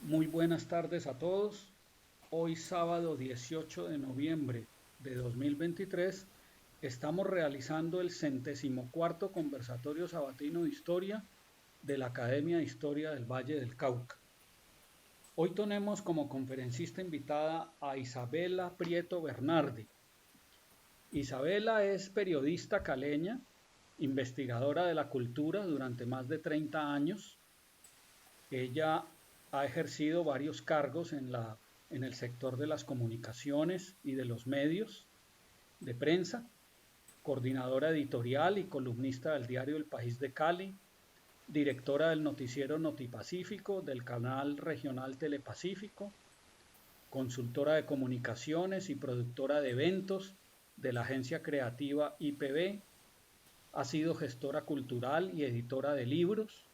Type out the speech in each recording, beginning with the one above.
Muy buenas tardes a todos. Hoy sábado 18 de noviembre de 2023 estamos realizando el 104º conversatorio sabatino de historia de la Academia de Historia del Valle del Cauca. Hoy tenemos como conferencista invitada a Isabela Prieto Bernardi. Isabela es periodista caleña, investigadora de la cultura durante más de 30 años. Ella ha ejercido varios cargos en el sector de las comunicaciones y de los medios de prensa, coordinadora editorial y columnista del diario El País de Cali, directora del noticiero Notipacífico, del canal regional Telepacífico, consultora de comunicaciones y productora de eventos de la agencia creativa IPB, ha sido gestora cultural y editora de libros.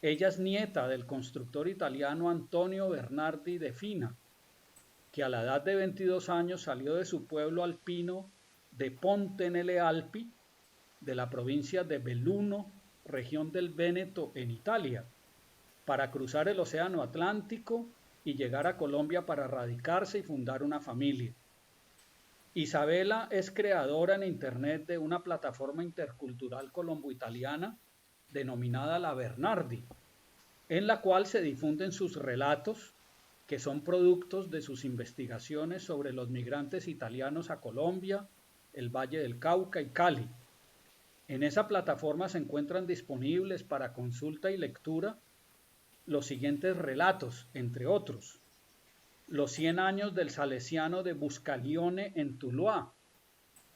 Ella es nieta del constructor italiano Antonio Bernardi de Fina, que a la edad de 22 años salió de su pueblo alpino de Ponte nelle Alpi, de la provincia de Belluno, región del Véneto, en Italia, para cruzar el Océano Atlántico y llegar a Colombia para radicarse y fundar una familia. Isabela es creadora en Internet de una plataforma intercultural colombo-italiana denominada La Bernardi, en la cual se difunden sus relatos, que son productos de sus investigaciones sobre los migrantes italianos a Colombia, el Valle del Cauca y Cali. En esa plataforma se encuentran disponibles para consulta y lectura los siguientes relatos, entre otros: Los 100 años del Salesiano de Buscaglione en Tuluá,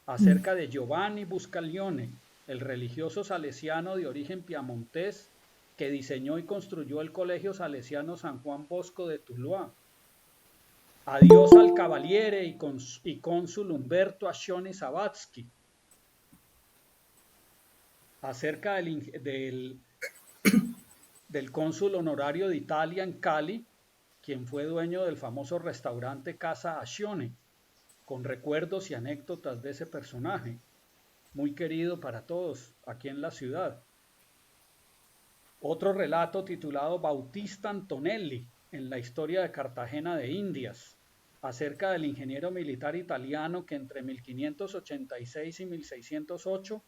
acerca de Giovanni Buscaglione, el religioso salesiano de origen piamontés que diseñó y construyó el Colegio Salesiano San Juan Bosco de Tuluá. Adiós al Cavaliere y cónsul Umberto Ascioni Sabatsky, acerca del cónsul honorario de Italia en Cali, quien fue dueño del famoso restaurante Casa Ascione, con recuerdos y anécdotas de ese personaje, muy querido para todos aquí en la ciudad. Otro relato titulado Bautista Antonelli, en la historia de Cartagena de Indias, acerca del ingeniero militar italiano que entre 1586 y 1608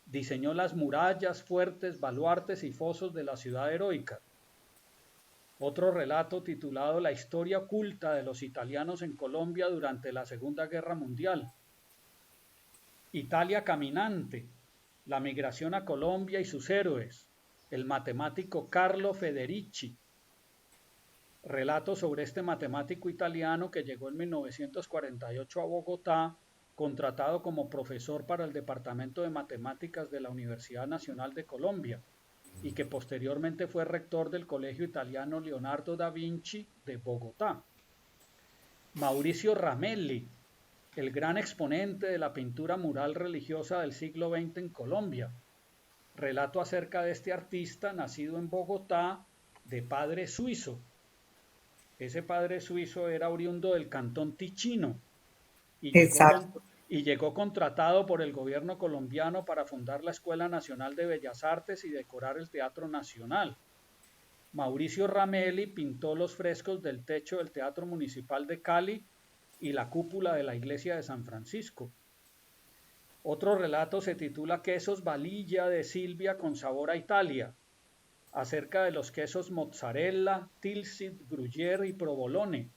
diseñó las murallas, fuertes, baluartes y fosos de la ciudad heroica. Otro relato titulado La historia oculta de los italianos en Colombia durante la Segunda Guerra Mundial. Italia caminante, la migración a Colombia y sus héroes, el matemático Carlo Federici. Relato sobre este matemático italiano que llegó en 1948 a Bogotá, contratado como profesor para el Departamento de Matemáticas de la Universidad Nacional de Colombia, y que posteriormente fue rector del Colegio Italiano Leonardo da Vinci de Bogotá. Mauricio Ramelli, el gran exponente de la pintura mural religiosa del siglo XX en Colombia. Relato acerca de este artista nacido en Bogotá, de padre suizo. Ese padre suizo era oriundo del cantón Ticino y Exacto. llegó contratado por el gobierno colombiano para fundar la Escuela Nacional de Bellas Artes y decorar el Teatro Nacional. Mauricio Ramelli pintó los frescos del techo del Teatro Municipal de Cali y la cúpula de la iglesia de San Francisco. Otro relato se titula Quesos Valilla de Silvia con sabor a Italia, acerca de los quesos mozzarella, tilsit, gruyère y provolone,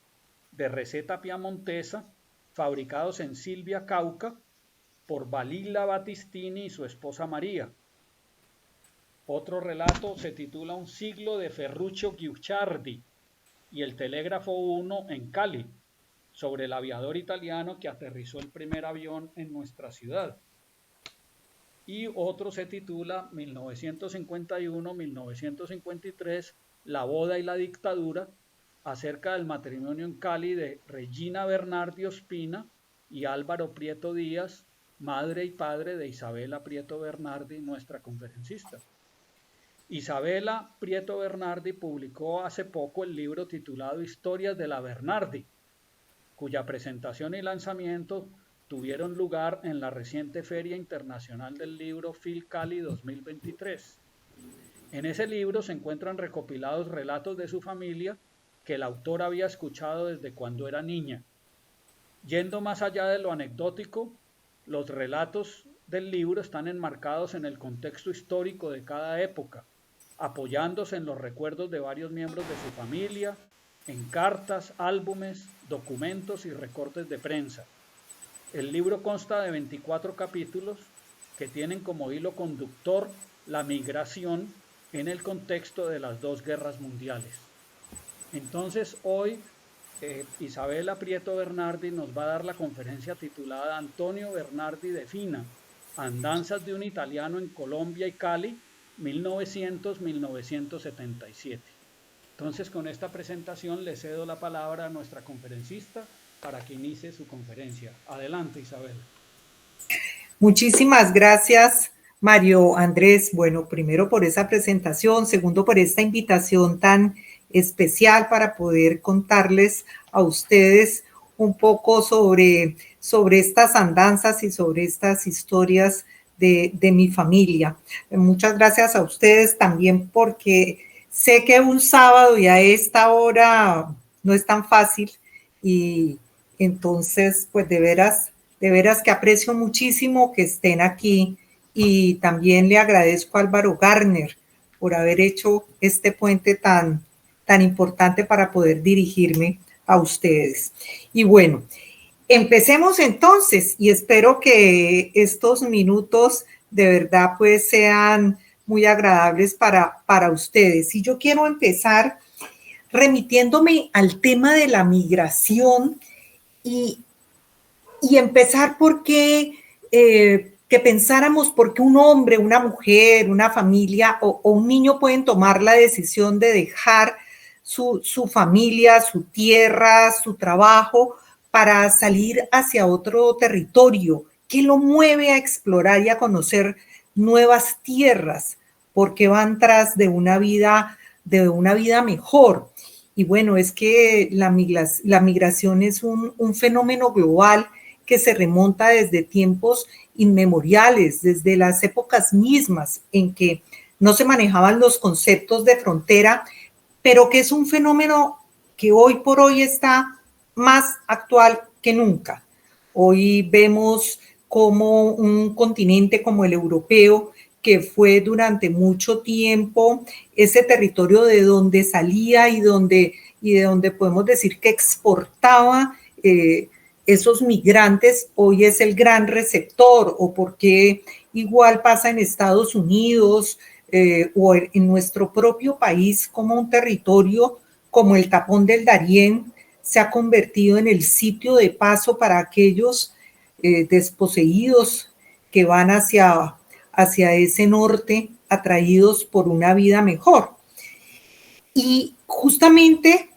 de receta piamontesa, fabricados en Silvia, Cauca, por Balilla Battistini y su esposa María. Otro relato se titula Un siglo de Ferruccio Guicciardi y el Telégrafo 1 en Cali, sobre el aviador italiano que aterrizó el primer avión en nuestra ciudad. Y otro se titula 1951-1953, La boda y la dictadura, acerca del matrimonio en Cali de Regina Bernardi Ospina y Álvaro Prieto Díaz, madre y padre de Isabela Prieto Bernardi, nuestra conferencista. Isabela Prieto Bernardi publicó hace poco el libro titulado Historias de la Bernardi, cuya presentación y lanzamiento tuvieron lugar en la reciente Feria Internacional del Libro FIL Cali 2023. En ese libro se encuentran recopilados relatos de su familia que la autora había escuchado desde cuando era niña. Yendo más allá de lo anecdótico, los relatos del libro están enmarcados en el contexto histórico de cada época, apoyándose en los recuerdos de varios miembros de su familia, en cartas, álbumes, documentos y recortes de prensa. El libro consta de 24 capítulos que tienen como hilo conductor la migración en el contexto de las dos guerras mundiales. Entonces hoy Isabela Prieto Bernardi nos va a dar la conferencia titulada Antonio Bernardi defina Andanzas de un italiano en Colombia y Cali, 1900-1977. Entonces, con esta presentación le cedo la palabra a nuestra conferencista para que inicie su conferencia. Adelante, Isabel. Muchísimas gracias, Mario Andrés. Bueno, primero por esa presentación, segundo por esta invitación tan especial para poder contarles a ustedes un poco sobre estas andanzas y sobre estas historias de mi familia. Muchas gracias a ustedes también porque sé que un sábado y a esta hora no es tan fácil y entonces pues de veras que aprecio muchísimo que estén aquí y también le agradezco a Álvaro Garner por haber hecho este puente tan importante para poder dirigirme a ustedes. Y bueno, empecemos entonces y espero que estos minutos de verdad pues sean muy agradables para ustedes. Y yo quiero empezar remitiéndome al tema de la migración y empezar por qué, que pensáramos por qué un hombre, una mujer, una familia o un niño pueden tomar la decisión de dejar su familia, su tierra, su trabajo para salir hacia otro territorio. ¿Qué lo mueve a explorar y a conocer nuevas tierras? Porque van tras de una vida mejor. Y bueno, es que la migración es un fenómeno global que se remonta desde tiempos inmemoriales, desde las épocas mismas en que no se manejaban los conceptos de frontera, pero que es un fenómeno que hoy por hoy está más actual que nunca. Hoy vemos como un continente como el europeo, que fue durante mucho tiempo ese territorio de donde salía y de donde podemos decir que exportaba esos migrantes, hoy es el gran receptor, o porque igual pasa en Estados Unidos o en nuestro propio país como un territorio como el Tapón del Darién se ha convertido en el sitio de paso para aquellos desposeídos que van hacia ese norte atraídos por una vida mejor. Y justamente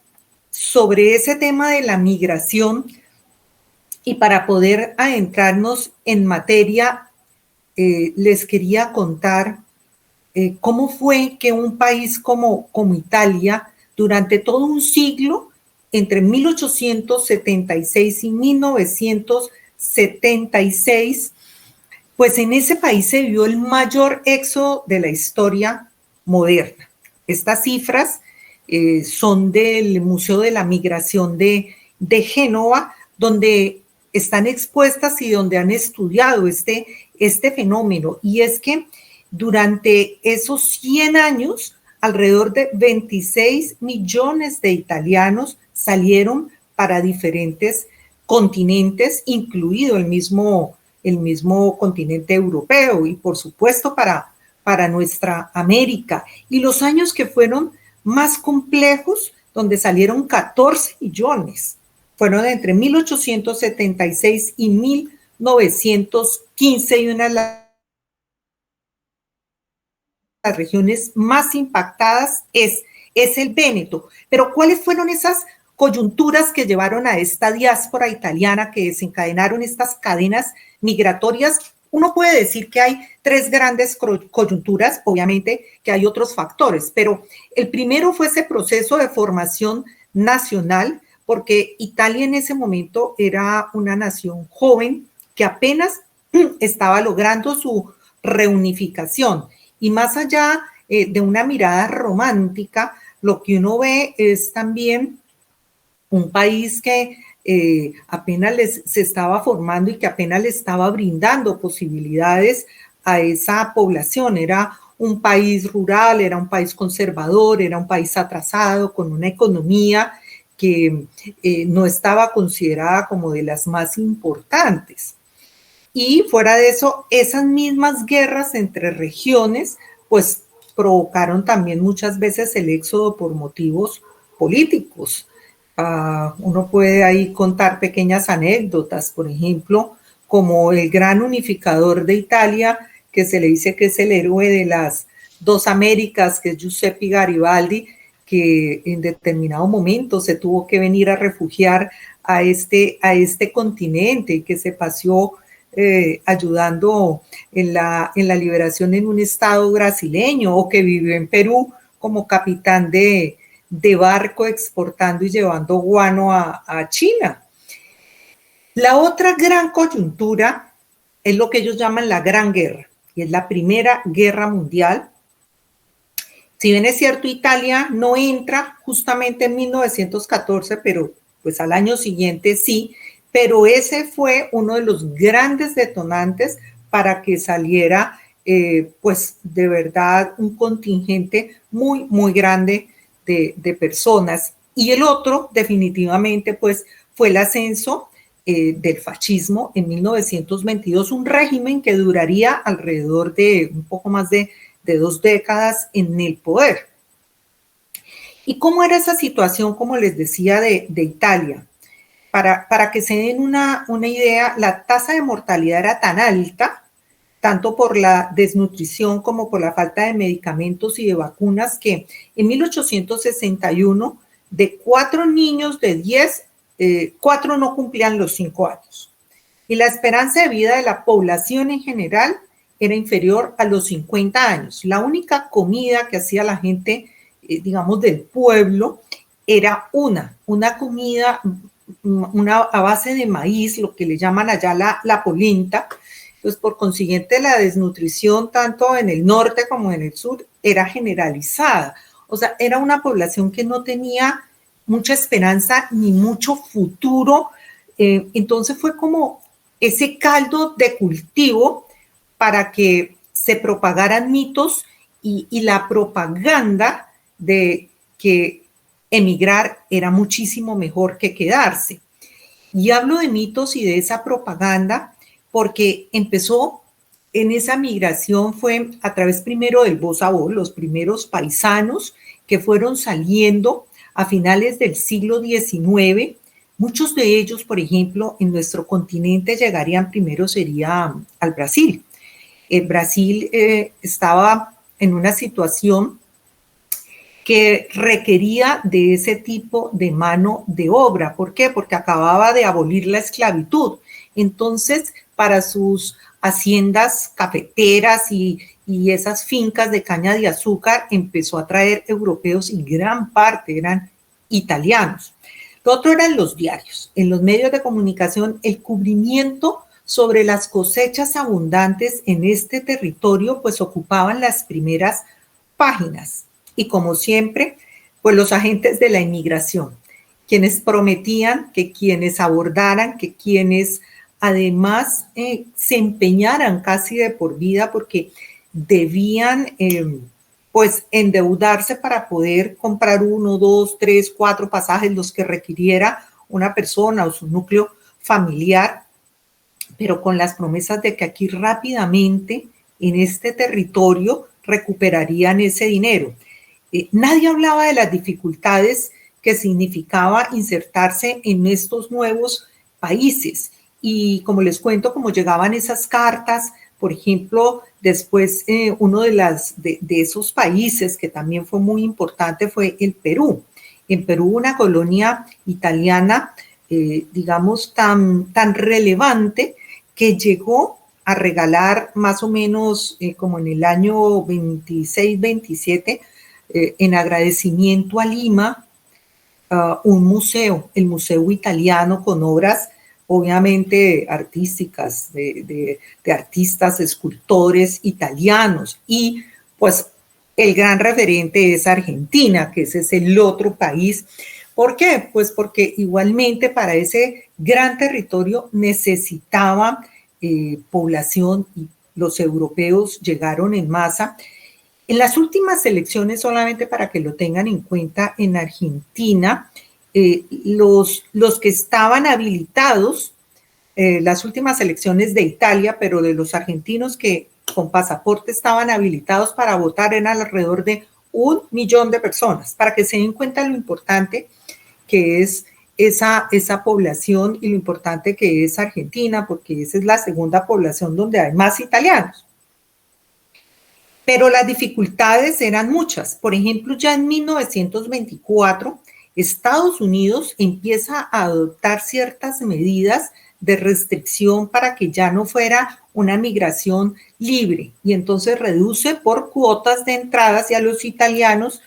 sobre ese tema de la migración, y para poder adentrarnos en materia, les quería contar cómo fue que un país como Italia, durante todo un siglo, entre 1876 y 1976, pues en ese país se vio el mayor éxodo de la historia moderna. Estas cifras son del Museo de la Migración de Génova, donde están expuestas y donde han estudiado este fenómeno. Y es que durante esos 100 años, alrededor de 26 millones de italianos salieron para diferentes continentes, incluido el mismo continente europeo y, por supuesto, para nuestra América. Y los años que fueron más complejos, donde salieron 14 millones, fueron entre 1876 y 1915, y una de las regiones más impactadas es el Véneto. Pero ¿cuáles fueron esas coyunturas que llevaron a esta diáspora italiana, que desencadenaron estas cadenas migratorias? Uno puede decir que hay tres grandes coyunturas, obviamente que hay otros factores, pero el primero fue ese proceso de formación nacional, porque Italia en ese momento era una nación joven que apenas estaba logrando su reunificación. Y más allá de una mirada romántica, lo que uno ve es también un país que apenas se estaba formando y que apenas le estaba brindando posibilidades a esa población. Era un país rural, era un país conservador, era un país atrasado, con una economía que no estaba considerada como de las más importantes. Y fuera de eso, esas mismas guerras entre regiones, pues provocaron también muchas veces el éxodo por motivos políticos. Uno puede ahí contar pequeñas anécdotas, por ejemplo, como el gran unificador de Italia, que se le dice que es el héroe de las dos Américas, que es Giuseppe Garibaldi, que en determinado momento se tuvo que venir a refugiar a este continente y que se paseó ayudando en la liberación en un estado brasileño, o que vivió en Perú como capitán de barco exportando y llevando guano a China. La otra gran coyuntura es lo que ellos llaman la Gran Guerra, y es la Primera Guerra Mundial. Si bien es cierto, Italia no entra justamente en 1914, pero pues al año siguiente sí, pero ese fue uno de los grandes detonantes para que saliera pues de verdad un contingente muy, muy grande de personas. Y el otro definitivamente pues fue el ascenso del fascismo en 1922, un régimen que duraría alrededor de un poco más de 2 décadas en el poder. ¿Y cómo era esa situación, como les decía, de Italia? Para que se den una idea, la tasa de mortalidad era tan alta, tanto por la desnutrición como por la falta de medicamentos y de vacunas, que en 1861, de 4 niños de 10, 4 no cumplían los 5 años. Y la esperanza de vida de la población en general era inferior a los 50 años. La única comida que hacía la gente, digamos, del pueblo, era una comida a base de maíz, lo que le llaman allá la polenta. Pues por consiguiente la desnutrición tanto en el norte como en el sur era generalizada. O sea, era una población que no tenía mucha esperanza ni mucho futuro. Entonces fue como ese caldo de cultivo para que se propagaran mitos y la propaganda de que emigrar era muchísimo mejor que quedarse. Y hablo de mitos y de esa propaganda porque empezó en esa migración, fue a través primero del voz a voz, los primeros paisanos que fueron saliendo a finales del siglo XIX. Muchos de ellos, por ejemplo, en nuestro continente llegarían primero sería al Brasil. El Brasil estaba en una situación que requería de ese tipo de mano de obra. ¿Por qué? Porque acababa de abolir la esclavitud. Entonces, para sus haciendas cafeteras y esas fincas de caña de azúcar, empezó a traer europeos y gran parte eran italianos. Lo otro eran los diarios. En los medios de comunicación, el cubrimiento sobre las cosechas abundantes en este territorio, pues ocupaban las primeras páginas. Y como siempre, pues los agentes de la inmigración, quienes prometían que quienes abordaran, que quienes además se empeñaran casi de por vida porque debían pues endeudarse para poder comprar 1, 2, 3, 4 pasajes, los que requiriera una persona o su núcleo familiar, pero con las promesas de que aquí rápidamente en este territorio recuperarían ese dinero. Nadie hablaba de las dificultades que significaba insertarse en estos nuevos países. Y como les cuento, como llegaban esas cartas, por ejemplo, después uno de esos países que también fue muy importante fue el Perú. En Perú, una colonia italiana, digamos, tan relevante que llegó a regalar más o menos como en el año 26, 27, en agradecimiento a Lima, un museo, el Museo Italiano, con obras obviamente artísticas, de artistas, escultores italianos. Y pues el gran referente es Argentina, que ese es el otro país. ¿Por qué? Pues porque igualmente para ese gran territorio necesitaba población y los europeos llegaron en masa. En las últimas elecciones, solamente para que lo tengan en cuenta, en Argentina, los que estaban habilitados, las últimas elecciones de Italia, pero de los argentinos que con pasaporte estaban habilitados para votar, eran alrededor de 1 millón de personas, para que se den cuenta lo importante que es esa población y lo importante que es Argentina, porque esa es la segunda población donde hay más italianos. Pero las dificultades eran muchas. Por ejemplo, ya en 1924, Estados Unidos empieza a adoptar ciertas medidas de restricción para que ya no fuera una migración libre y entonces reduce por cuotas de entradas y a los italianos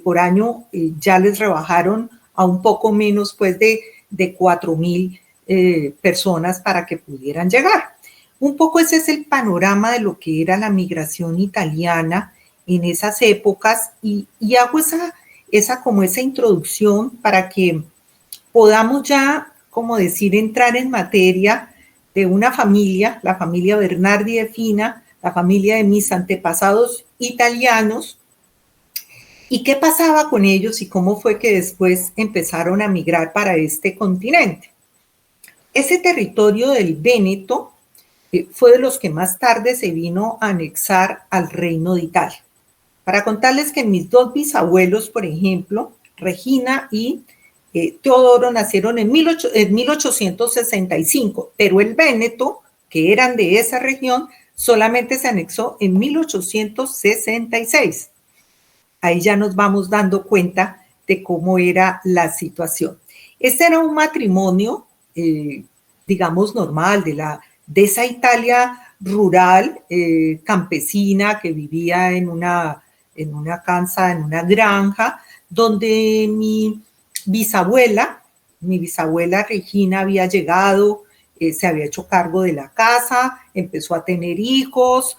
por año ya les rebajaron a un poco menos pues de 4.000 personas para que pudieran llegar. Un poco ese es el panorama de lo que era la migración italiana en esas épocas y hago esa introducción para que podamos ya, como decir, entrar en materia de una familia, la familia Bernardi de Fina, la familia de mis antepasados italianos, y qué pasaba con ellos y cómo fue que después empezaron a migrar para este continente. Ese territorio del Véneto fue de los que más tarde se vino a anexar al Reino de Italia. Para contarles que mis dos bisabuelos, por ejemplo, Regina y Teodoro, nacieron en 1865, pero el Véneto, que eran de esa región, solamente se anexó en 1866. Ahí ya nos vamos dando cuenta de cómo era la situación. Este era un matrimonio, digamos, normal, de esa Italia rural, campesina, que vivía en una casa, en una granja, donde mi bisabuela Regina había llegado, se había hecho cargo de la casa, empezó a tener hijos,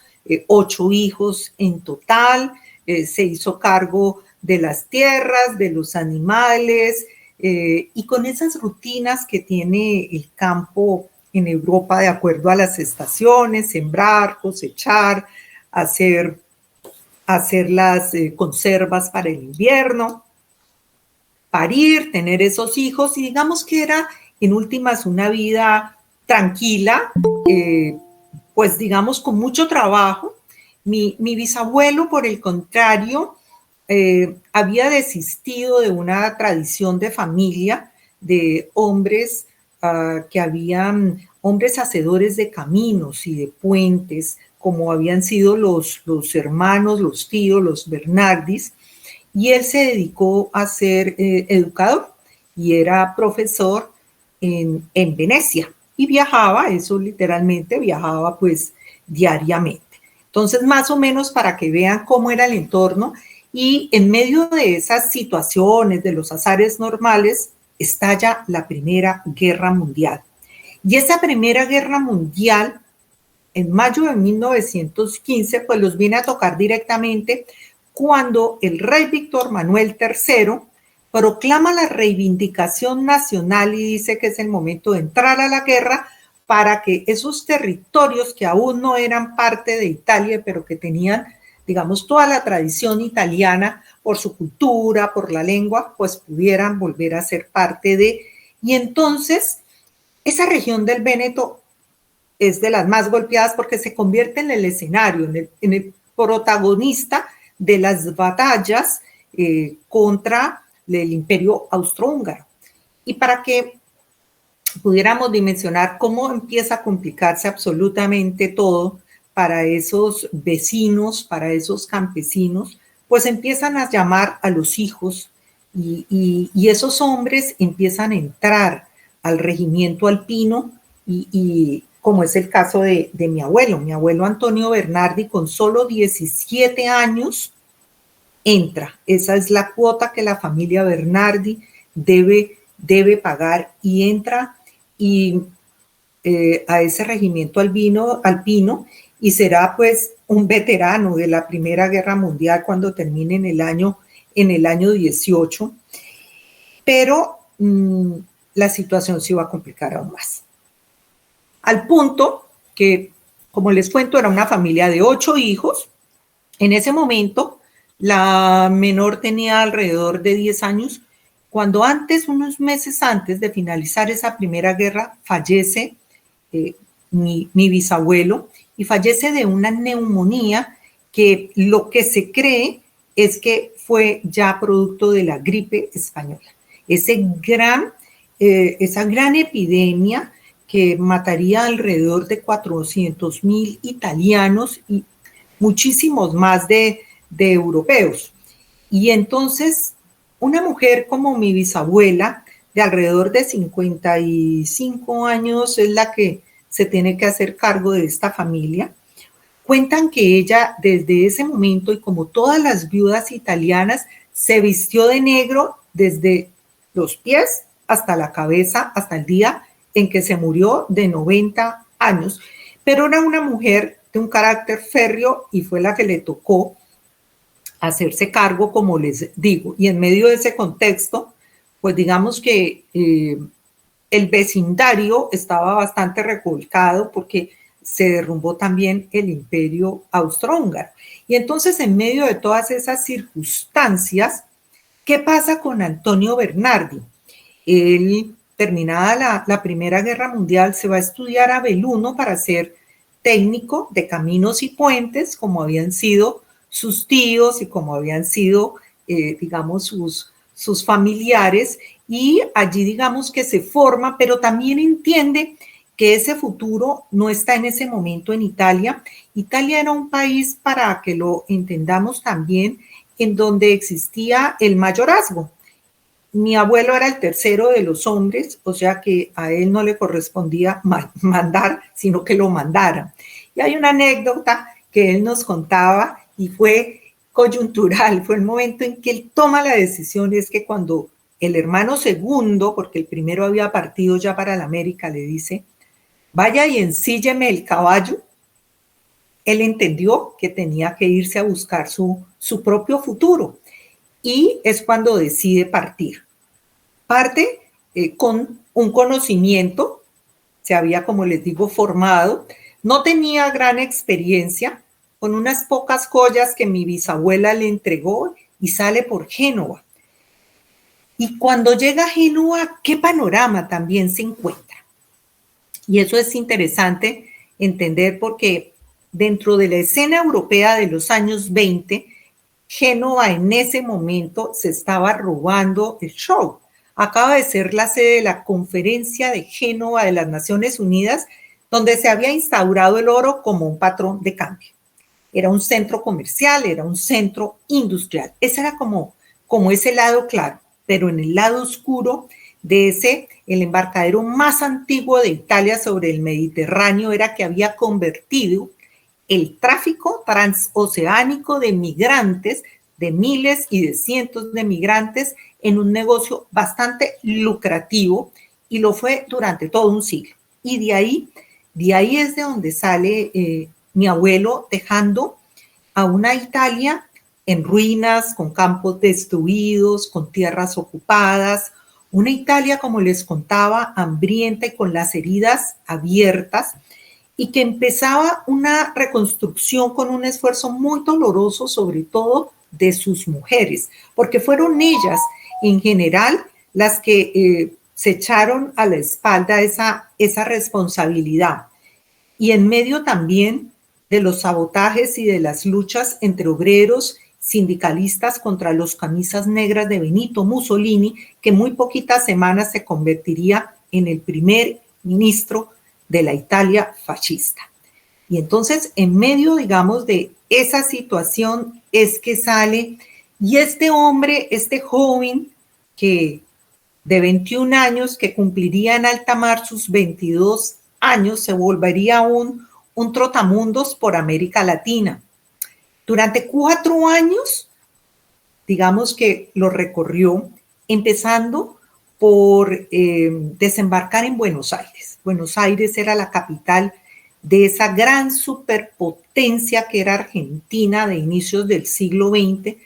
8 hijos en total, se hizo cargo de las tierras, de los animales, y con esas rutinas que tiene el campo en Europa de acuerdo a las estaciones, sembrar, cosechar, hacer las conservas para el invierno, parir, tener esos hijos, y digamos que era en últimas una vida tranquila, pues digamos con mucho trabajo. Mi bisabuelo, por el contrario, había desistido de una tradición de familia de hombres que habían, hombres hacedores de caminos y de puentes, como habían sido los hermanos, los tíos, los Bernardis, y él se dedicó a ser educador y era profesor en Venecia y viajaba, eso literalmente viajaba pues diariamente. Entonces, más o menos para que vean cómo era el entorno, y en medio de esas situaciones, de los azares normales, estalla la Primera Guerra Mundial. Y esa Primera Guerra Mundial, en mayo de 1915, pues los viene a tocar directamente cuando el rey Víctor Manuel III proclama la reivindicación nacional y dice que es el momento de entrar a la guerra para que esos territorios que aún no eran parte de Italia, pero que tenían, digamos, toda la tradición italiana por su cultura, por la lengua, pues pudieran volver a ser parte de. Y entonces, esa región del Véneto es de las más golpeadas porque se convierte en el escenario, en el protagonista de las batallas contra el Imperio Austrohúngaro. Y para que pudiéramos dimensionar cómo empieza a complicarse absolutamente todo para esos vecinos, para esos campesinos, pues empiezan a llamar a los hijos y esos hombres empiezan a entrar al regimiento alpino y como es el caso de mi abuelo Antonio Bernardi, con solo 17 años, entra. Esa es la cuota que la familia Bernardi debe pagar y entra y a ese regimiento alpino y será pues un veterano de la Primera Guerra Mundial cuando termine en el año 18, pero la situación se iba a complicar aún más. Al punto que, como les cuento, era una familia de 8 hijos. En ese momento, la menor tenía alrededor de 10 años, cuando unos meses antes de finalizar esa primera guerra, fallece mi bisabuelo, y fallece de una neumonía que lo que se cree es que fue ya producto de la gripe española. Esa gran epidemia que mataría alrededor de 400.000 italianos y muchísimos más de europeos. Y entonces, una mujer como mi bisabuela, de alrededor de 55 años, es la que se tiene que hacer cargo de esta familia. Cuentan que ella, desde ese momento, y como todas las viudas italianas, se vistió de negro desde los pies hasta la cabeza, hasta el día en que se murió, de 90 años. Pero era una mujer de un carácter férreo y fue la que le tocó hacerse cargo, como les digo. Y en medio de ese contexto, pues digamos que el vecindario estaba bastante revolcado porque se derrumbó también el imperio austrohúngaro. Y entonces, en medio de todas esas circunstancias, ¿qué pasa con Antonio Bernardi? Él, terminada la Primera Guerra Mundial, se va a estudiar a Belluno para ser técnico de caminos y puentes, como habían sido sus tíos y como habían sido, digamos, sus familiares, y allí digamos que se forma, pero también entiende que ese futuro no está en ese momento en Italia. Italia era un país, para que lo entendamos también, en donde existía el mayorazgo. Mi abuelo era el tercero de los hombres, o sea que a él no le correspondía mandar, sino que lo mandaran. Y hay una anécdota que él nos contaba y fue coyuntural, fue el momento en que él toma la decisión. Es que cuando el hermano segundo, porque el primero había partido ya para la América, le dice, vaya y ensílleme el caballo, él entendió que tenía que irse a buscar su propio futuro, y es cuando decide partir. Parte con un conocimiento, se había, como les digo, formado, no tenía gran experiencia, con unas pocas joyas que mi bisabuela le entregó, y sale por Génova. Y cuando llega a Génova, ¿qué panorama también se encuentra? Y eso es interesante entender, porque dentro de la escena europea de los años 20, Génova en ese momento se estaba robando el show. Acaba de ser la sede de la Conferencia de Génova de las Naciones Unidas, donde se había instaurado el oro como un patrón de cambio. Era un centro comercial, era un centro industrial. Ese era como ese lado claro, pero en el lado oscuro de ese, el embarcadero más antiguo de Italia sobre el Mediterráneo, era que había convertido el tráfico transoceánico de migrantes, de miles y de cientos de migrantes, en un negocio bastante lucrativo, y lo fue durante todo un siglo. Y de ahí es de donde sale mi abuelo, dejando a una Italia en ruinas, con campos destruidos, con tierras ocupadas, una Italia, como les contaba, hambrienta y con las heridas abiertas, y que empezaba una reconstrucción con un esfuerzo muy doloroso, sobre todo de sus mujeres, porque fueron ellas en general las que se echaron a la espalda esa responsabilidad. Y en medio también de los sabotajes y de las luchas entre obreros, sindicalistas contra los camisas negras de Benito Mussolini, que muy poquitas semanas se convertiría en el primer ministro de la Italia fascista. Y entonces, en medio, digamos, de esa situación es que sale, y este hombre, este joven que de 21 años, que cumpliría en alta mar sus 22 años, se volvería un trotamundos por América Latina. Durante 4 años, digamos que lo recorrió, empezando por desembarcar en Buenos Aires. Buenos Aires era la capital de esa gran superpotencia que era Argentina de inicios del siglo XX.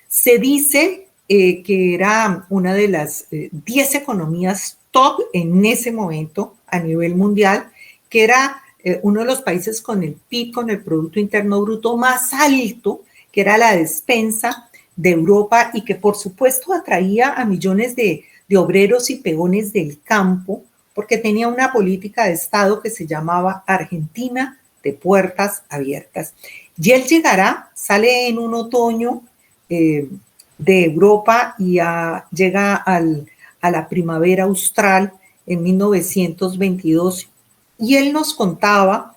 Se dice que era una de las 10 economías top en ese momento a nivel mundial, que era uno de los países con el PIB, con el Producto Interno Bruto más alto, que era la despensa de Europa y que por supuesto atraía a millones de obreros y peones del campo, porque tenía una política de Estado que se llamaba Argentina de puertas abiertas. Y él llegará, sale en un otoño de Europa y llega a la primavera austral en 1922, y él nos contaba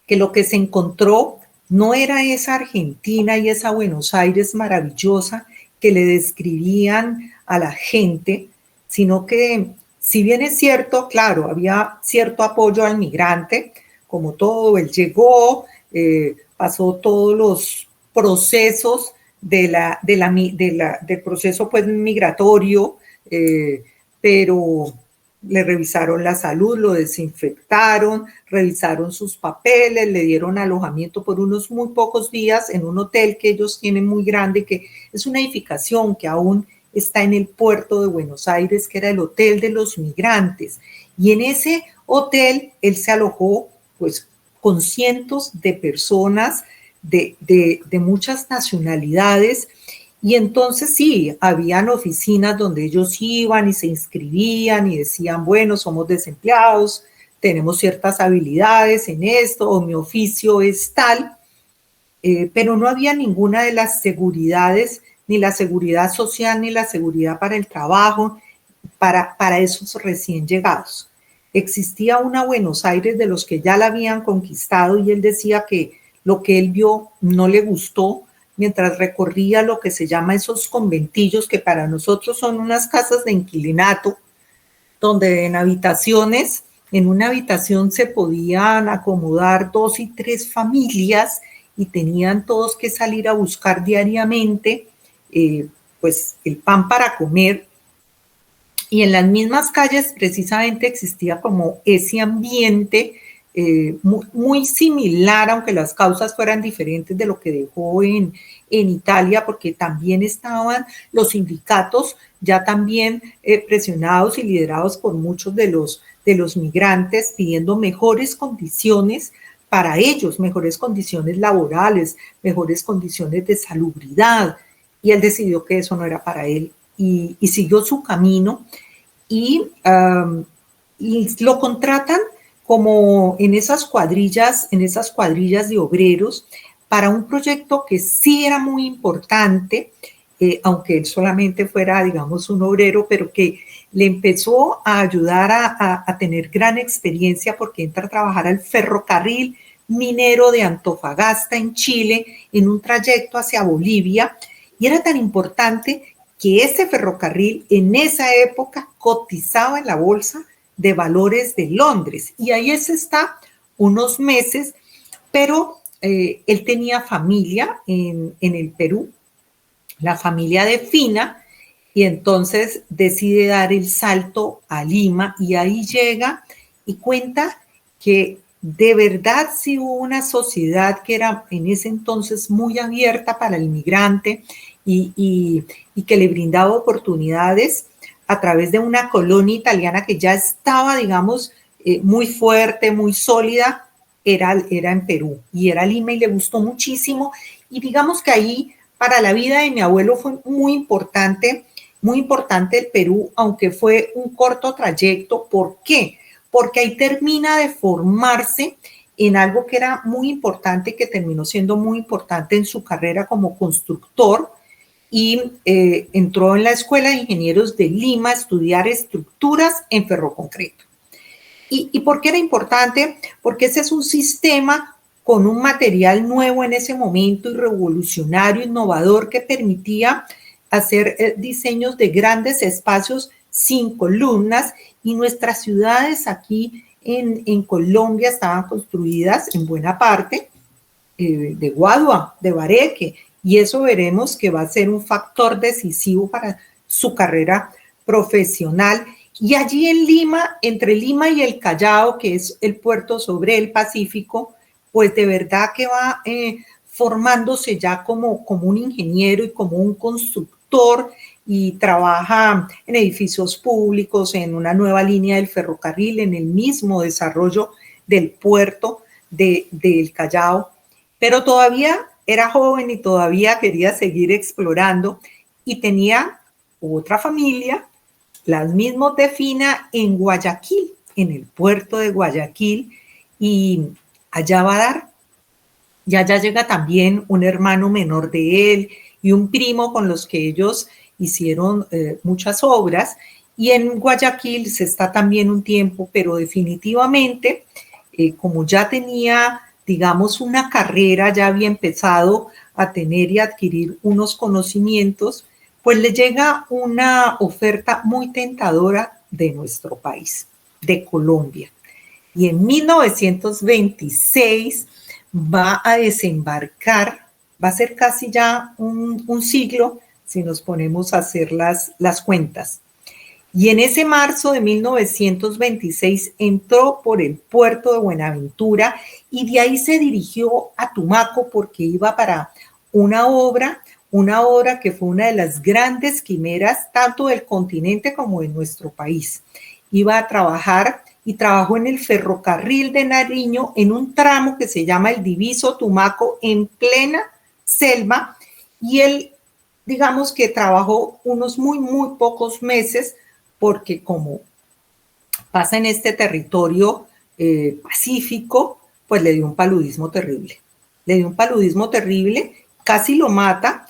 que lo que se encontró no era esa Argentina y esa Buenos Aires maravillosa que le describían a la gente, sino que, si bien es cierto, claro, había cierto apoyo al migrante, como todo, él llegó, pasó todos los procesos del proceso pues migratorio, pero le revisaron la salud, lo desinfectaron, revisaron sus papeles, le dieron alojamiento por unos muy pocos días en un hotel que ellos tienen muy grande, que es una edificación que aún está en el puerto de Buenos Aires, que era el Hotel de los Migrantes. Y en ese hotel él se alojó pues con cientos de personas de muchas nacionalidades. Y entonces sí, habían oficinas donde ellos iban y se inscribían y decían, bueno, somos desempleados, tenemos ciertas habilidades en esto, o mi oficio es tal, pero no había ninguna de las seguridades, ni la seguridad social, ni la seguridad para el trabajo, para esos recién llegados. Existía una Buenos Aires de los que ya la habían conquistado, y él decía que lo que él vio no le gustó, mientras recorría lo que se llama esos conventillos, que para nosotros son unas casas de inquilinato, donde en una habitación se podían acomodar 2 y 3 familias y tenían todos que salir a buscar diariamente pues el pan para comer. Y en las mismas calles precisamente existía como ese ambiente muy similar, aunque las causas fueran diferentes de lo que dejó en Italia, porque también estaban los sindicatos ya también presionados y liderados por muchos de los migrantes, pidiendo mejores condiciones para ellos, mejores condiciones laborales, mejores condiciones de salubridad. Y él decidió que eso no era para él, y siguió su camino, y lo contratan como en esas cuadrillas de obreros para un proyecto que sí era muy importante, aunque él solamente fuera, digamos, un obrero, pero que le empezó a ayudar a tener gran experiencia, porque entra a trabajar al ferrocarril minero de Antofagasta en Chile, en un trayecto hacia Bolivia, y era tan importante que ese ferrocarril en esa época cotizaba en la bolsa de valores de Londres, y ahí está unos meses, pero él tenía familia en el Perú, la familia de Fina, y entonces decide dar el salto a Lima, y ahí llega y cuenta que de verdad sí hubo una sociedad que era en ese entonces muy abierta para el migrante, y que le brindaba oportunidades a través de una colonia italiana que ya estaba, digamos, muy fuerte, muy sólida, era en Perú, y era Lima, y le gustó muchísimo. Y digamos que ahí, para la vida de mi abuelo, fue muy importante el Perú, aunque fue un corto trayecto. ¿Por qué? Porque ahí termina de formarse en algo que era muy importante, que terminó siendo muy importante en su carrera como constructor, y entró en la Escuela de Ingenieros de Lima a estudiar estructuras en ferroconcreto. ¿Y por qué era importante? Porque ese es un sistema con un material nuevo en ese momento, y revolucionario, innovador, que permitía hacer diseños de grandes espacios sin columnas, y nuestras ciudades aquí en Colombia estaban construidas en buena parte de Guadua, de Bareque, y eso veremos que va a ser un factor decisivo para su carrera profesional. Y allí en Lima, entre Lima y el Callao, que es el puerto sobre el Pacífico, pues de verdad que va formándose ya como un ingeniero y como un constructor, y trabaja en edificios públicos, en una nueva línea del ferrocarril, en el mismo desarrollo del puerto del Callao, pero todavía era joven y todavía quería seguir explorando, y tenía otra familia, las mismas de Fina, en Guayaquil, en el puerto de Guayaquil, y allá va a dar. Y allá llega también un hermano menor de él y un primo con los que ellos hicieron muchas obras. Y en Guayaquil se está también un tiempo, pero definitivamente, como ya tenía, digamos, una carrera, ya había empezado a tener y adquirir unos conocimientos, pues le llega una oferta muy tentadora de nuestro país, de Colombia. Y en 1926 va a desembarcar, va a ser casi ya un siglo si nos ponemos a hacer las cuentas. Y en ese marzo de 1926 entró por el puerto de Buenaventura y de ahí se dirigió a Tumaco porque iba para una obra que fue una de las grandes quimeras tanto del continente como de nuestro país. Iba a trabajar y trabajó en el ferrocarril de Nariño en un tramo que se llama el Diviso Tumaco en plena selva, y él, digamos que trabajó unos muy pocos meses porque como pasa en este territorio pacífico, pues le dio un paludismo terrible. Le dio un paludismo terrible, casi lo mata,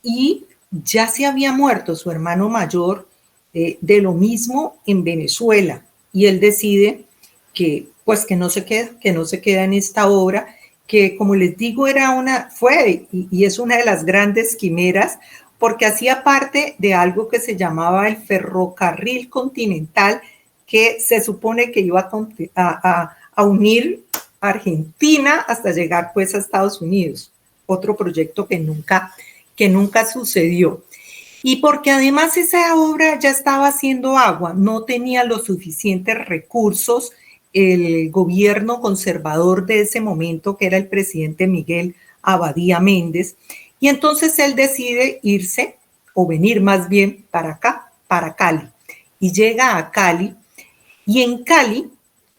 y ya se había muerto su hermano mayor de lo mismo en Venezuela, y él decide que pues que no se queda en esta obra, que como les digo fue y es una de las grandes quimeras, porque hacía parte de algo que se llamaba el ferrocarril continental, que se supone que iba a unir Argentina hasta llegar pues a Estados Unidos. Otro proyecto que nunca sucedió. Y porque además esa obra ya estaba haciendo agua, no tenía los suficientes recursos el gobierno conservador de ese momento, que era el presidente Miguel Abadía Méndez, y entonces él decide irse, o venir más bien para acá, para Cali, y llega a Cali, y en Cali,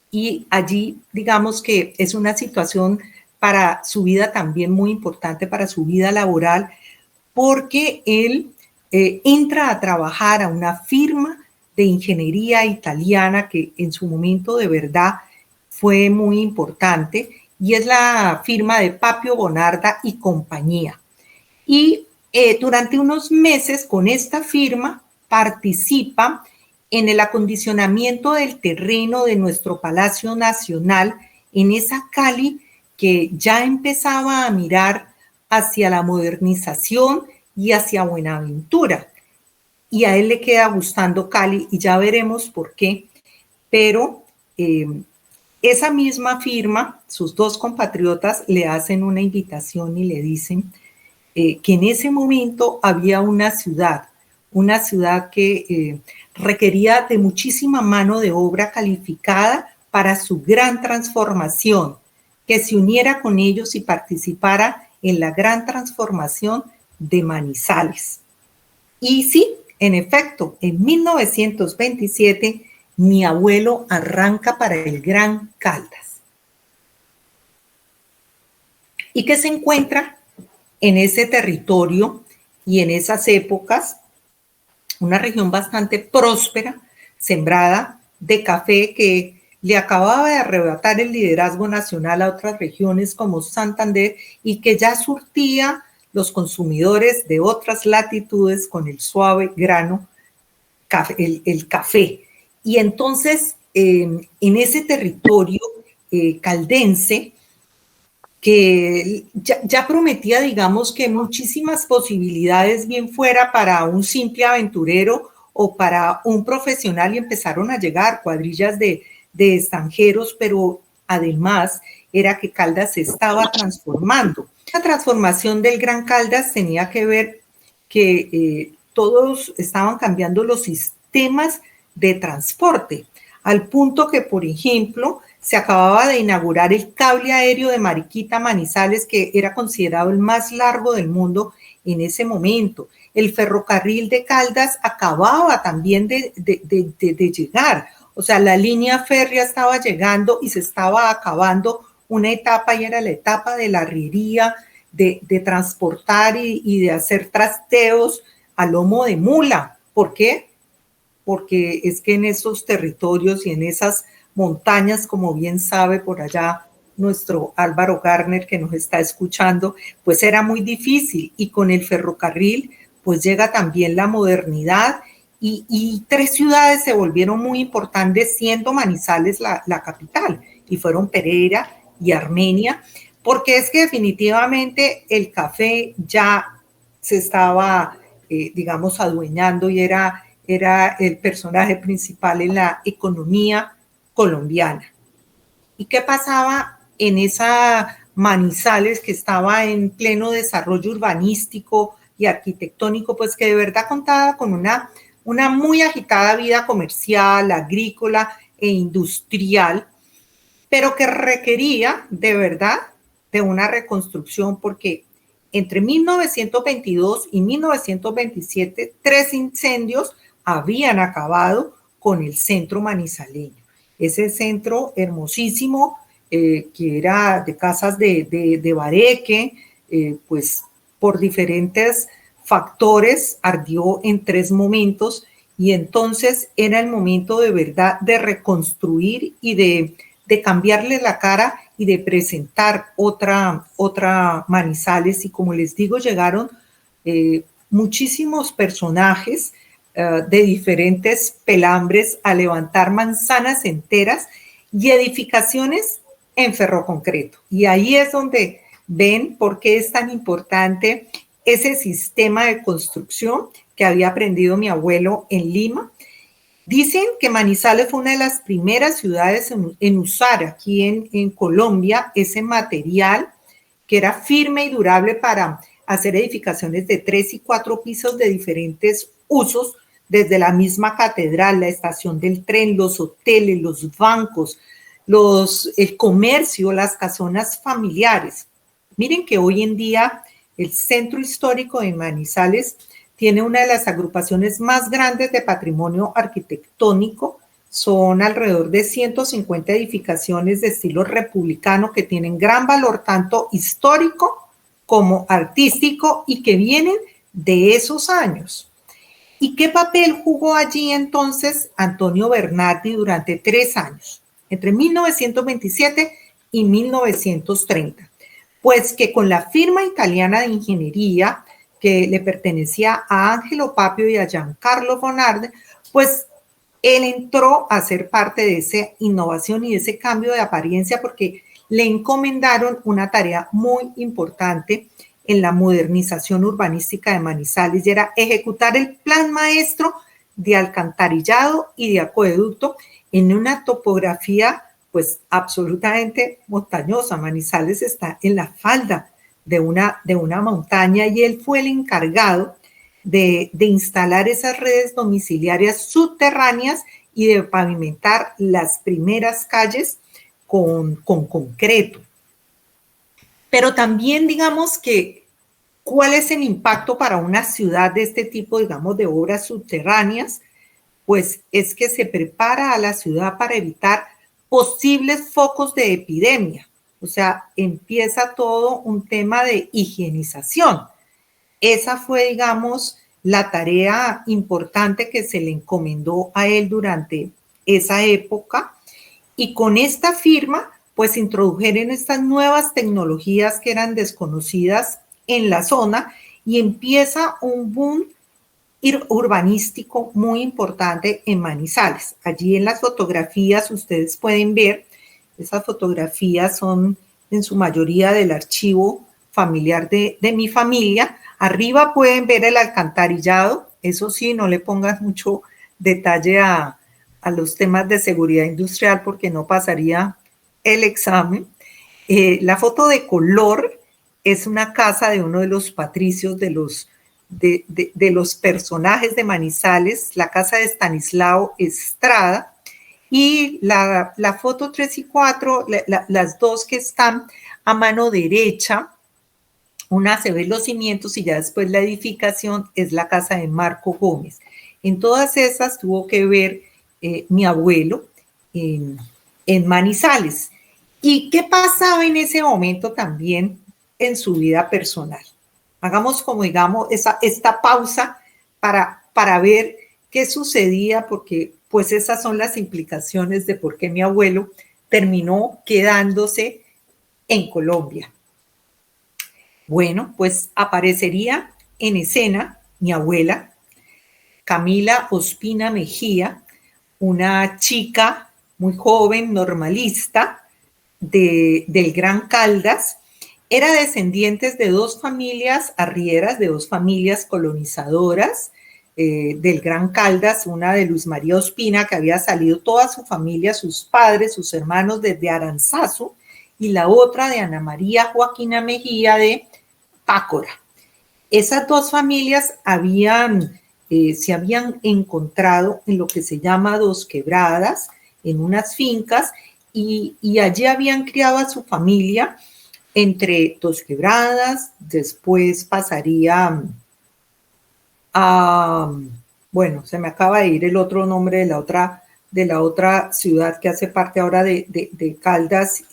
y allí digamos que es una situación para su vida también muy importante, para su vida laboral, porque él entra a trabajar a una firma de ingeniería italiana que en su momento de verdad fue muy importante, y es la firma de Papio Bonarda y compañía. Y durante unos meses con esta firma participa en el acondicionamiento del terreno de nuestro Palacio Nacional, en esa Cali que ya empezaba a mirar hacia la modernización y hacia Buenaventura. Y a él le queda gustando Cali, y ya veremos por qué. Pero esa misma firma, sus dos compatriotas le hacen una invitación y le dicen que en ese momento había una ciudad que requería de muchísima mano de obra calificada para su gran transformación, que se uniera con ellos y participara en la gran transformación de Manizales. Y sí, en efecto, en 1927 mi abuelo arranca para el Gran Caldas. ¿Y qué se encuentra en ese territorio y en esas épocas? Una región bastante próspera, sembrada de café, que le acababa de arrebatar el liderazgo nacional a otras regiones como Santander, y que ya surtía los consumidores de otras latitudes con el suave grano, el café. Y entonces, en ese territorio caldense, que ya prometía, digamos, que muchísimas posibilidades, bien fuera para un simple aventurero o para un profesional, y empezaron a llegar cuadrillas de extranjeros, pero además era que Caldas se estaba transformando. La transformación del Gran Caldas tenía que ver que todos estaban cambiando los sistemas de transporte, al punto que, por ejemplo, se acababa de inaugurar el cable aéreo de Mariquita a Manizales, que era considerado el más largo del mundo en ese momento. El ferrocarril de Caldas acababa también de llegar. O sea, la línea férrea estaba llegando y se estaba acabando una etapa, y era la etapa de la arriería, de transportar y de hacer trasteos a lomo de mula. ¿Por qué? Porque es que en esos territorios y en esas montañas, como bien sabe por allá nuestro Álvaro Garner que nos está escuchando, pues era muy difícil, y con el ferrocarril pues llega también la modernidad, y tres ciudades se volvieron muy importantes, siendo Manizales la capital, y fueron Pereira y Armenia, porque es que definitivamente el café ya se estaba, digamos, adueñando, y era el personaje principal en la economía colombiana. ¿Y qué pasaba en esa Manizales, que estaba en pleno desarrollo urbanístico y arquitectónico? Pues que de verdad contaba con una muy agitada vida comercial, agrícola e industrial, pero que requería de verdad de una reconstrucción, porque entre 1922 y 1927, 3 incendios habían acabado con el centro manizaleño. Ese centro hermosísimo, que era de casas de bareque, pues por diferentes factores ardió en 3 momentos, y entonces era el momento de verdad de reconstruir y de cambiarle la cara y de presentar otra Manizales. Y como les digo, llegaron muchísimos personajes de diferentes pelambres a levantar manzanas enteras y edificaciones en ferroconcreto. Y ahí es donde ven por qué es tan importante ese sistema de construcción que había aprendido mi abuelo en Lima. Dicen que Manizales fue una de las primeras ciudades en usar aquí en Colombia ese material que era firme y durable para hacer edificaciones de 3 y 4 pisos de diferentes usos, desde la misma catedral, la estación del tren, los hoteles, los bancos, el comercio, las casonas familiares. Miren que hoy en día el centro histórico de Manizales tiene una de las agrupaciones más grandes de patrimonio arquitectónico. Son alrededor de 150 edificaciones de estilo republicano que tienen gran valor tanto histórico como artístico y que vienen de esos años. ¿Y qué papel jugó allí entonces Antonio Bernardi durante 3 años, entre 1927 y 1930? Pues que con la firma italiana de ingeniería que le pertenecía a Angelo Papio y a Giancarlo Bonardi, pues él entró a ser parte de esa innovación y de ese cambio de apariencia, porque le encomendaron una tarea muy importante en la modernización urbanística de Manizales, y era ejecutar el plan maestro de alcantarillado y de acueducto en una topografía pues absolutamente montañosa. Manizales está en la falda de una montaña, y él fue el encargado de instalar esas redes domiciliarias subterráneas y de pavimentar las primeras calles con concreto. Pero también, digamos que, ¿cuál es el impacto para una ciudad de este tipo, digamos, de obras subterráneas? Pues es que se prepara a la ciudad para evitar posibles focos de epidemia. O sea, empieza todo un tema de higienización. Esa fue, digamos, la tarea importante que se le encomendó a él durante esa época. Y con esta firma, pues introdujeron estas nuevas tecnologías que eran desconocidas en la zona, y empieza un boom urbanístico muy importante en Manizales. Allí en las fotografías ustedes pueden ver, esas fotografías son en su mayoría del archivo familiar de mi familia. Arriba pueden ver el alcantarillado, eso sí, no le pongas mucho detalle a los temas de seguridad industrial porque no pasaría el examen. La foto de color es una casa de uno de los patricios de de los personajes de Manizales, la casa de Estanislao Estrada, y la foto 3 y 4, las dos que están a mano derecha, una se ven los cimientos y ya después la edificación, es la casa de Marco Gómez. En todas esas tuvo que ver mi abuelo en Manizales. ¿Y qué pasaba en ese momento también en su vida personal? Hagamos como digamos esta pausa para ver qué sucedía, porque pues esas son las implicaciones de por qué mi abuelo terminó quedándose en Colombia. Bueno, pues aparecería en escena mi abuela, Camila Ospina Mejía, una chica muy joven, normalista, del Gran Caldas. Era descendiente de dos familias arrieras, de dos familias colonizadoras del Gran Caldas, una de Luis María Ospina, que había salido toda su familia, sus padres, sus hermanos desde Aranzazu, y la otra de Ana María Joaquina Mejía de Pácora. Esas dos familias se habían encontrado en lo que se llama Dos Quebradas, en unas fincas, y allí habían criado a su familia entre Dos Quebradas, después pasaría a, bueno, se me acaba de ir el otro nombre de la otra ciudad que hace parte ahora de Caldas,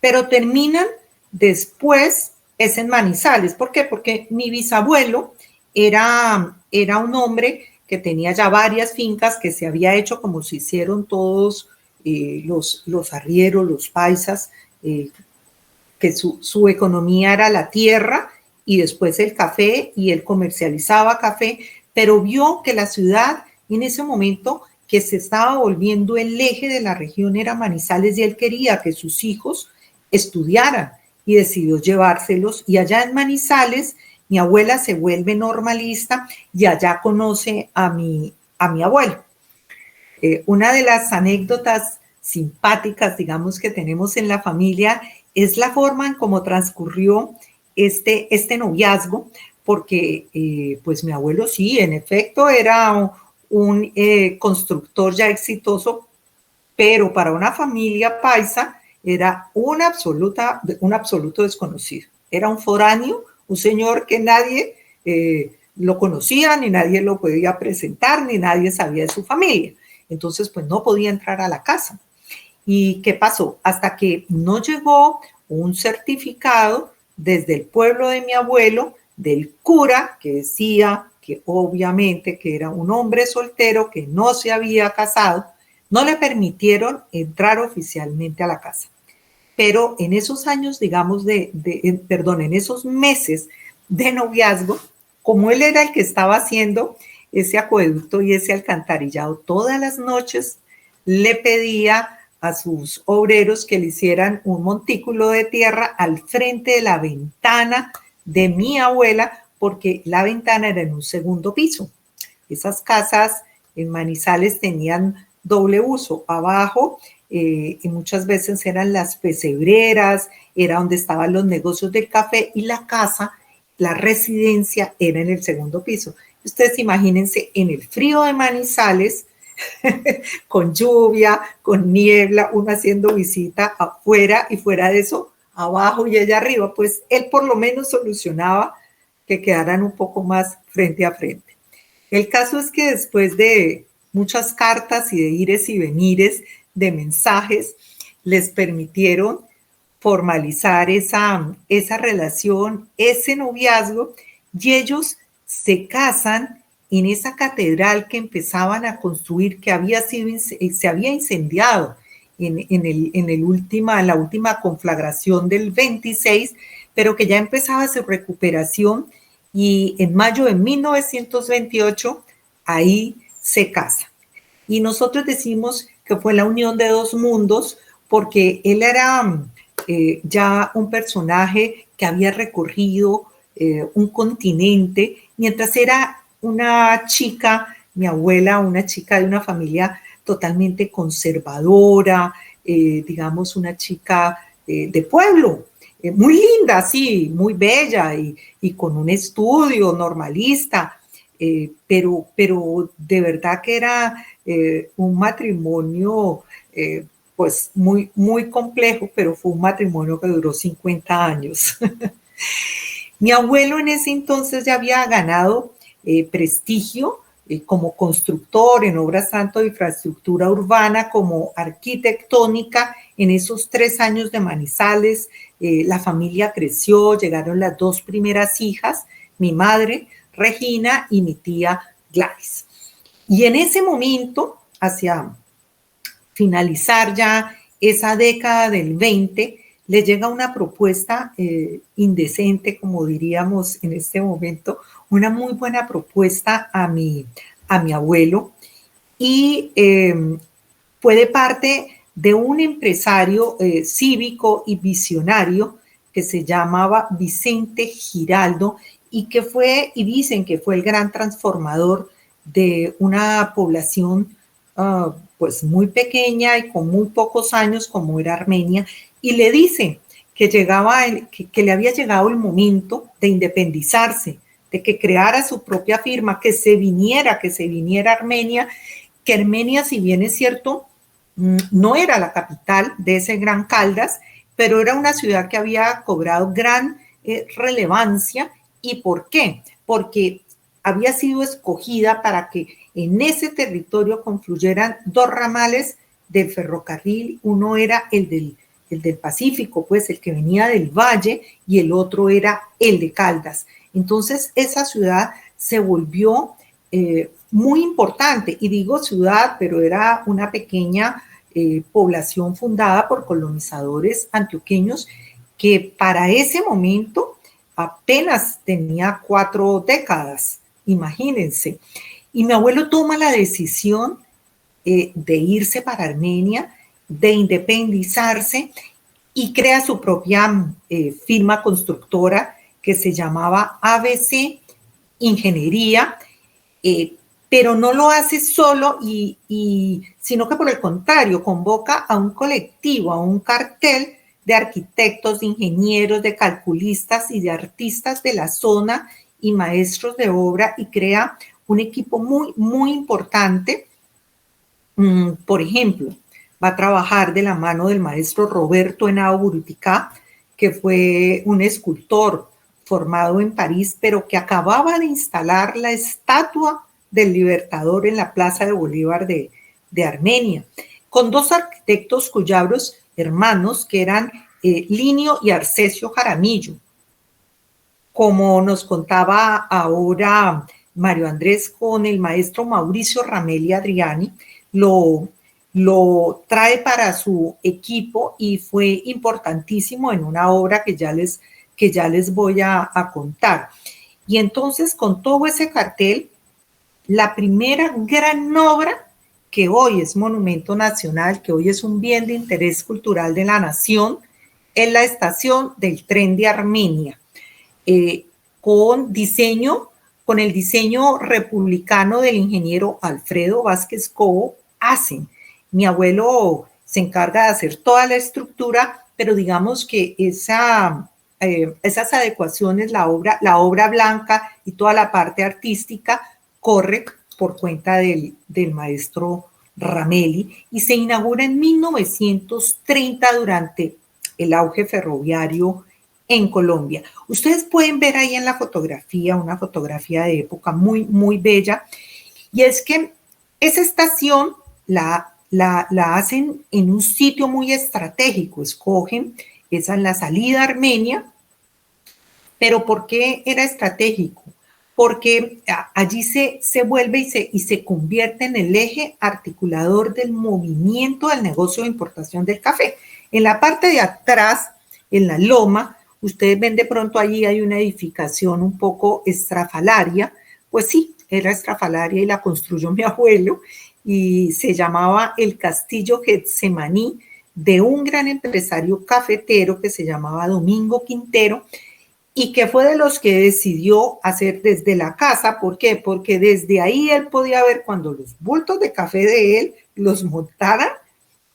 pero terminan después, es en Manizales. ¿Por qué? Porque mi bisabuelo era un hombre que tenía ya varias fincas, que se había hecho como se hicieron todos los arrieros, los paisas, que su economía era la tierra y después el café, y él comercializaba café, pero vio que la ciudad en ese momento que se estaba volviendo el eje de la región era Manizales, y él quería que sus hijos estudiaran y decidió llevárselos, y allá en Manizales mi abuela se vuelve normalista y allá conoce a mi abuelo. Una de las anécdotas simpáticas, digamos, que tenemos en la familia es la forma en cómo transcurrió este noviazgo, porque pues mi abuelo sí, en efecto, era un constructor ya exitoso, pero para una familia paisa era un absoluto desconocido. Era un foráneo, un señor que nadie lo conocía, ni nadie lo podía presentar, ni nadie sabía de su familia. Entonces, pues no podía entrar a la casa. ¿Y qué pasó? Hasta que no llegó un certificado desde el pueblo de mi abuelo, del cura, que decía que obviamente que era un hombre soltero, que no se había casado, no le permitieron entrar oficialmente a la casa. Pero en esos años, digamos, en esos meses de noviazgo, como él era el que estaba haciendo ese acueducto y ese alcantarillado, todas las noches le pedía a sus obreros que le hicieran un montículo de tierra al frente de la ventana de mi abuela, porque la ventana era en un segundo piso. Esas casas en Manizales tenían doble uso. Abajo, y muchas veces eran las pesebreras, era donde estaban los negocios del café, y la casa, la residencia, era en el segundo piso. Ustedes imagínense en el frío de Manizales, con lluvia, con niebla, uno haciendo visita afuera, y fuera de eso, abajo y allá arriba, pues él por lo menos solucionaba que quedaran un poco más frente a frente. El caso es que después de muchas cartas y de ires y venires, de mensajes, les permitieron formalizar esa relación, ese noviazgo, y ellos se casan en esa catedral que empezaban a construir, que se había incendiado en la última conflagración del 26, pero que ya empezaba su recuperación, y en mayo de 1928 ahí se casa. Y nosotros decimos que fue la unión de dos mundos, porque él era ya un personaje que había recorrido un continente, mientras era una chica, mi abuela, una chica de una familia totalmente conservadora, digamos una chica de pueblo, muy linda, sí, muy bella y con un estudio normalista, pero de verdad que era un matrimonio pues muy, muy complejo, pero fue un matrimonio que duró 50 años. Mi abuelo en ese entonces ya había ganado prestigio como constructor en obras tanto de infraestructura urbana como arquitectónica. En esos 3 años de Manizales, la familia creció, llegaron las 2 primeras hijas, mi madre, Regina, y mi tía Gladys. Y en ese momento, hacia finalizar ya esa década del 20, le llega una propuesta indecente, como diríamos en este momento, una muy buena propuesta a mi abuelo, y fue de parte de un empresario cívico y visionario que se llamaba Vicente Giraldo, y que fue, y dicen que fue el gran transformador de una población pues muy pequeña y con muy pocos años como era Armenia, y le dice que, que le había llegado el momento de independizarse, de que creara su propia firma, que se viniera a Armenia, que Armenia, si bien es cierto, no era la capital de ese gran Caldas, pero era una ciudad que había cobrado gran relevancia. ¿Y por qué? Porque había sido escogida para que en ese territorio confluyeran 2 ramales del ferrocarril. Uno era el del Pacífico, pues el que venía del valle, y el otro era el de Caldas. Entonces esa ciudad se volvió muy importante, y digo ciudad, pero era una pequeña población fundada por colonizadores antioqueños que para ese momento apenas tenía 4 décadas, imagínense. Y mi abuelo toma la decisión de irse para Armenia, de independizarse, y crea su propia firma constructora que se llamaba ABC Ingeniería, pero no lo hace solo, sino que por el contrario convoca a un colectivo, a un cartel de arquitectos, de ingenieros, de calculistas y de artistas de la zona y maestros de obra, y crea un equipo muy, muy importante. Por ejemplo, va a trabajar de la mano del maestro Roberto Henao Buruticá, que fue un escultor formado en París, pero que acababa de instalar la estatua del Libertador en la Plaza de Bolívar de Armenia, con 2 arquitectos cuyabros hermanos, que eran Linio y Arcesio Jaramillo. Como nos contaba ahora Mario Andrés, con el maestro Mauricio Ramelli Adriani, lo trae para su equipo, y fue importantísimo en una obra que ya les voy a contar. Y entonces, con todo ese cartel, la primera gran obra, que hoy es monumento nacional, que hoy es un bien de interés cultural de la nación, es la estación del tren de Armenia, con el diseño republicano del ingeniero Alfredo Vázquez Cobo. Mi abuelo se encarga de hacer toda la estructura, pero digamos que esas adecuaciones, la obra blanca y toda la parte artística corre por cuenta del maestro Ramelli, y se inaugura en 1930 durante el auge ferroviario en Colombia. Ustedes pueden ver ahí en la fotografía, una fotografía de época muy, muy bella, y es que esa estación la hacen en un sitio muy estratégico, escogen esa en la salida a Armenia. ¿Pero por qué era estratégico? Porque allí se vuelve y se convierte en el eje articulador del movimiento del negocio de importación del café. En la parte de atrás, en la loma, ustedes ven de pronto allí hay una edificación un poco estrafalaria. Pues sí, era estrafalaria y la construyó mi abuelo, y se llamaba el Castillo Getsemaní, de un gran empresario cafetero que se llamaba Domingo Quintero, y que fue de los que decidió hacer desde la casa. ¿Por qué? Porque desde ahí él podía ver cuando los bultos de café de él los montaran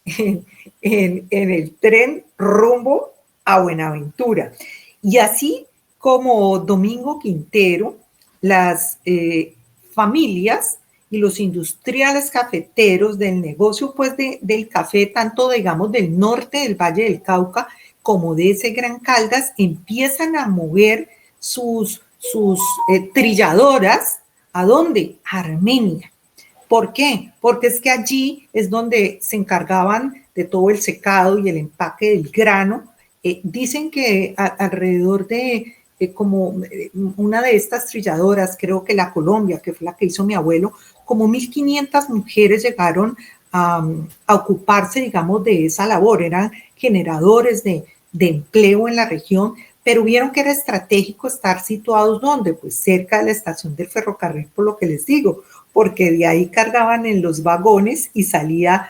en el tren rumbo a Buenaventura. Y así como Domingo Quintero, las familias y los industriales cafeteros del negocio pues del café, tanto digamos del norte del Valle del Cauca como de ese Gran Caldas, empiezan a mover sus trilladoras. ¿A dónde? A Armenia. ¿Por qué? Porque es que allí es donde se encargaban de todo el secado y el empaque del grano. Dicen que alrededor de como una de estas trilladoras, creo que la Colombia, que fue la que hizo mi abuelo, como 1.500 mujeres llegaron a ocuparse, digamos, de esa labor. Eran generadores de empleo en la región, pero vieron que era estratégico estar situados ¿dónde? Pues cerca de la estación del ferrocarril, por lo que les digo, porque de ahí cargaban en los vagones y salía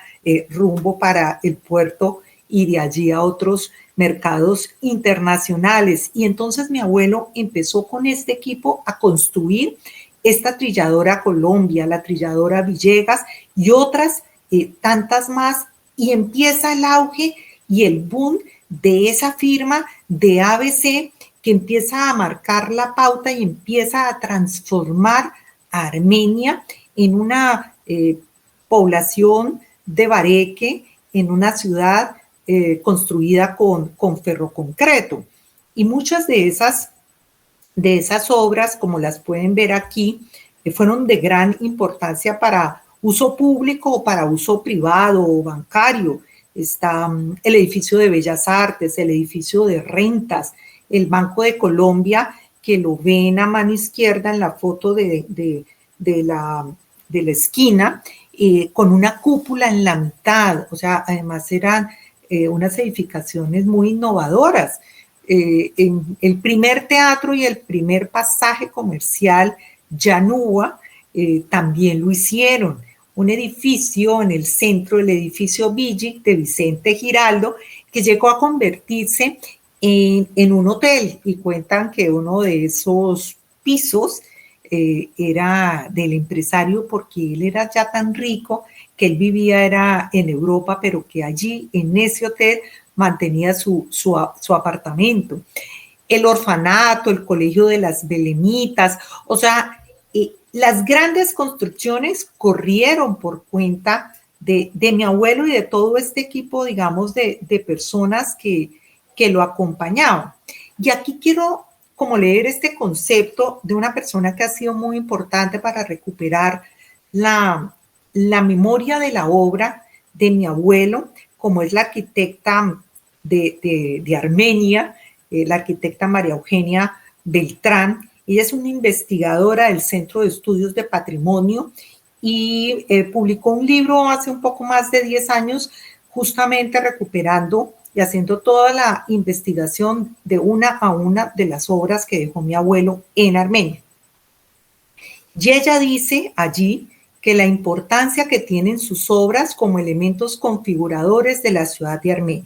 rumbo para el puerto y de allí a otros mercados internacionales. Y entonces mi abuelo empezó con este equipo a construir esta trilladora Colombia, la trilladora Villegas y otras tantas más, y empieza el auge y el boom de esa firma de ABC que empieza a marcar la pauta y empieza a transformar a Armenia en una población de bareque, en una ciudad construida con ferroconcreto. Y muchas de esas obras, como las pueden ver aquí, fueron de gran importancia para uso público o para uso privado o bancario. Está el edificio de Bellas Artes, el edificio de rentas, el Banco de Colombia, que lo ven a mano izquierda en la foto de la esquina, con una cúpula en la mitad. O sea, además eran unas edificaciones muy innovadoras. En el primer teatro y el primer pasaje comercial, Llanúa, también lo hicieron. Un edificio en el centro, el edificio Villic de Vicente Giraldo, que llegó a convertirse en un hotel, y cuentan que uno de esos pisos era del empresario, porque él era ya tan rico que él vivía era en Europa, pero que allí en ese hotel mantenía su apartamento. El orfanato, el colegio de las Belemitas, o sea, las grandes construcciones corrieron por cuenta de mi abuelo y de todo este equipo, digamos, de personas que lo acompañaban. Y aquí quiero como leer este concepto de una persona que ha sido muy importante para recuperar la memoria de la obra de mi abuelo, como es la arquitecta de Armenia, la arquitecta María Eugenia Beltrán. Ella es una investigadora del Centro de Estudios de Patrimonio y publicó un libro hace un poco más de 10 años, justamente recuperando y haciendo toda la investigación de una a una de las obras que dejó mi abuelo en Armenia. Y ella dice allí que la importancia que tienen sus obras como elementos configuradores de la ciudad de Armenia,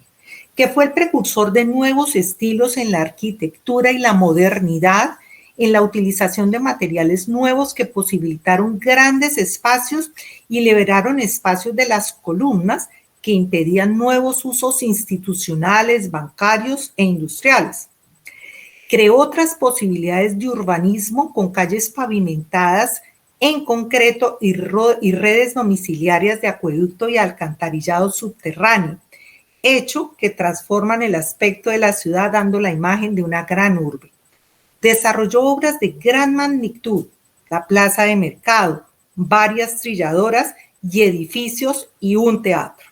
que fue el precursor de nuevos estilos en la arquitectura y la modernidad, en la utilización de materiales nuevos que posibilitaron grandes espacios y liberaron espacios de las columnas que impedían nuevos usos institucionales, bancarios e industriales. Creó otras posibilidades de urbanismo con calles pavimentadas en concreto y redes domiciliarias de acueducto y alcantarillado subterráneo, hecho que transforman el aspecto de la ciudad dando la imagen de una gran urbe. Desarrolló obras de gran magnitud, la plaza de mercado, varias trilladoras y edificios y un teatro.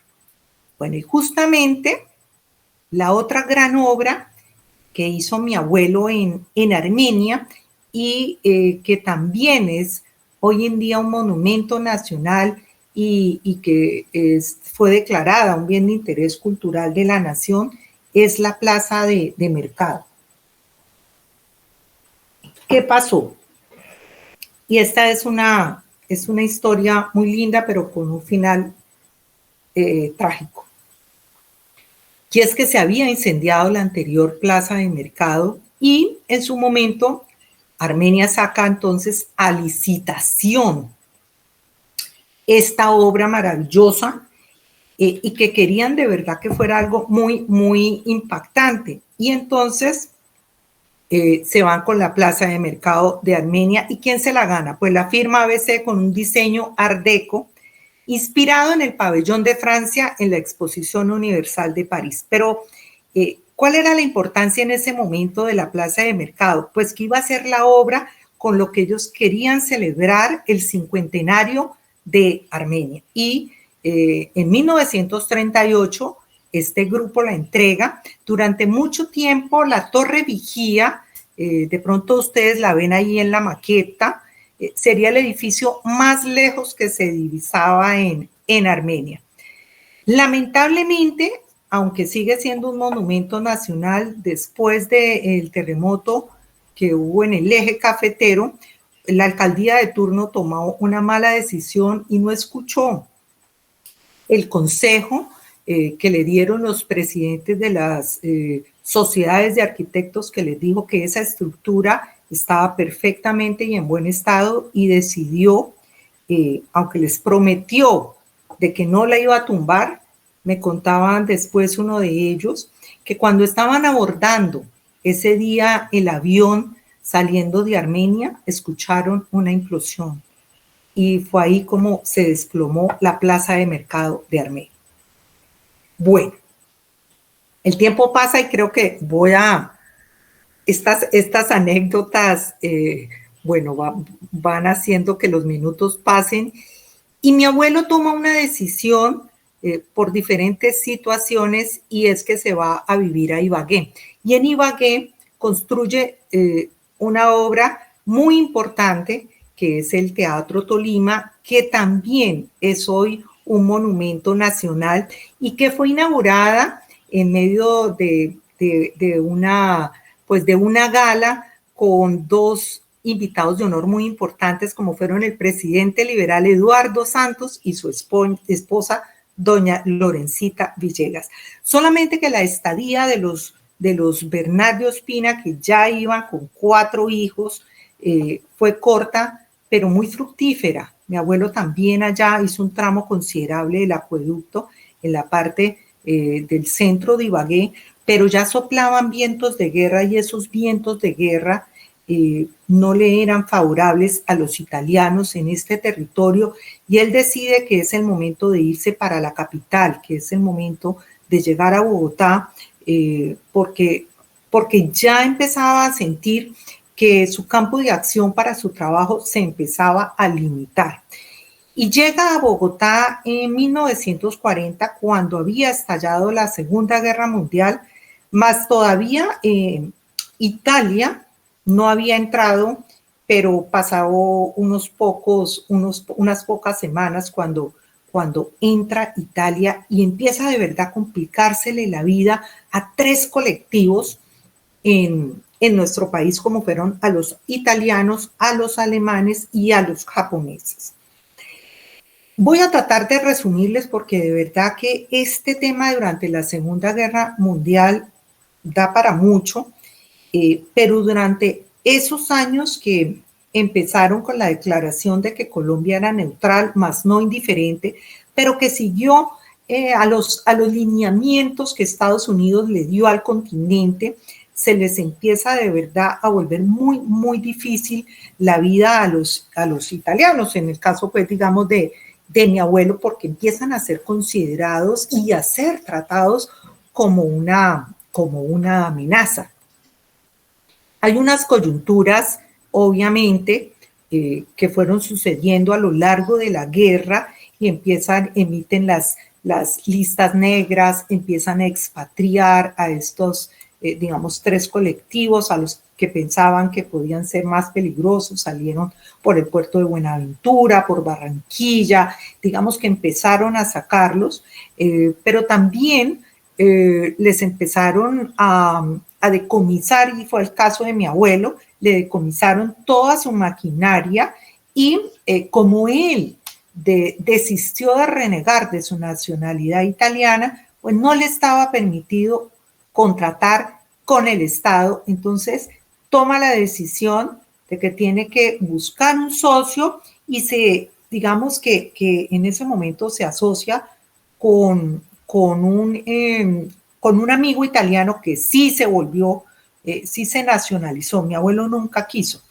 Bueno, y justamente la otra gran obra que hizo mi abuelo en Armenia y que también es hoy en día un monumento nacional y que fue declarada un bien de interés cultural de la nación, es la plaza de mercado. ¿Qué pasó? Y esta es una historia muy linda, pero con un final trágico. Y es que se había incendiado la anterior plaza de mercado y en su momento Armenia saca entonces a licitación esta obra maravillosa y que querían de verdad que fuera algo muy, muy impactante. Y entonces se van con la plaza de mercado de Armenia. ¿Y quién se la gana? Pues la firma ABC con un diseño Art Deco inspirado en el pabellón de Francia en la Exposición Universal de París. Pero, ¿cuál era la importancia en ese momento de la plaza de mercado? Pues que iba a ser la obra con lo que ellos querían celebrar el cincuentenario de Armenia. Y en 1938, este grupo la entrega. Durante mucho tiempo, la Torre Vigía, de pronto ustedes la ven ahí en la maqueta, sería el edificio más lejos que se divisaba en Armenia. Lamentablemente, aunque sigue siendo un monumento nacional, después del terremoto que hubo en el eje cafetero, la alcaldía de turno tomó una mala decisión y no escuchó el consejo que le dieron los presidentes de las sociedades de arquitectos, que les dijo que esa estructura estaba perfectamente y en buen estado, y decidió, aunque les prometió de que no la iba a tumbar, me contaban después uno de ellos, que cuando estaban abordando ese día el avión saliendo de Armenia, escucharon una implosión. Y fue ahí como se desplomó la plaza de mercado de Armenia. Bueno, el tiempo pasa y creo que voy a... Estas anécdotas, bueno, van haciendo que los minutos pasen. Y mi abuelo toma una decisión por diferentes situaciones, y es que se va a vivir a Ibagué. Y en Ibagué construye una obra muy importante, que es el Teatro Tolima, que también es hoy un monumento nacional y que fue inaugurada en medio de una gala con dos invitados de honor muy importantes, como fueron el presidente liberal Eduardo Santos y su esposa, doña Lorencita Villegas. Solamente que la estadía de los Bernardo Ospina, que ya iban con 4 hijos, fue corta, pero muy fructífera. Mi abuelo también allá hizo un tramo considerable del acueducto en la parte del centro de Ibagué, pero ya soplaban vientos de guerra, y esos vientos de guerra no le eran favorables a los italianos en este territorio, y él decide que es el momento de irse para la capital, que es el momento de llegar a Bogotá, porque ya empezaba a sentir que su campo de acción para su trabajo se empezaba a limitar. Y llega a Bogotá en 1940, cuando había estallado la Segunda Guerra Mundial, más todavía Italia no había entrado, pero pasado unas pocas semanas cuando entra Italia, y empieza de verdad a complicársele la vida a 3 colectivos en nuestro país, como fueron a los italianos, a los alemanes y a los japoneses. Voy a tratar de resumirles, porque de verdad que este tema durante la Segunda Guerra Mundial da para mucho, pero durante esos años que empezaron con la declaración de que Colombia era neutral, más no indiferente, pero que siguió a los lineamientos que Estados Unidos le dio al continente, se les empieza de verdad a volver muy, muy difícil la vida a los italianos, en el caso, pues, digamos, de mi abuelo, porque empiezan a ser considerados y a ser tratados como una amenaza. Hay unas coyunturas, obviamente, que fueron sucediendo a lo largo de la guerra, y emiten las listas negras, empiezan a expatriar a estos, digamos, 3 colectivos, a los que pensaban que podían ser más peligrosos, salieron por el puerto de Buenaventura, por Barranquilla, digamos que empezaron a sacarlos, pero también les empezaron a decomisar, y fue el caso de mi abuelo, le decomisaron toda su maquinaria, y como él desistió de renegar de su nacionalidad italiana, pues no le estaba permitido contratar con el Estado. Entonces toma la decisión de que tiene que buscar un socio, y digamos que en ese momento se asocia con un amigo italiano que sí se volvió, sí se nacionalizó. Mi abuelo nunca quiso.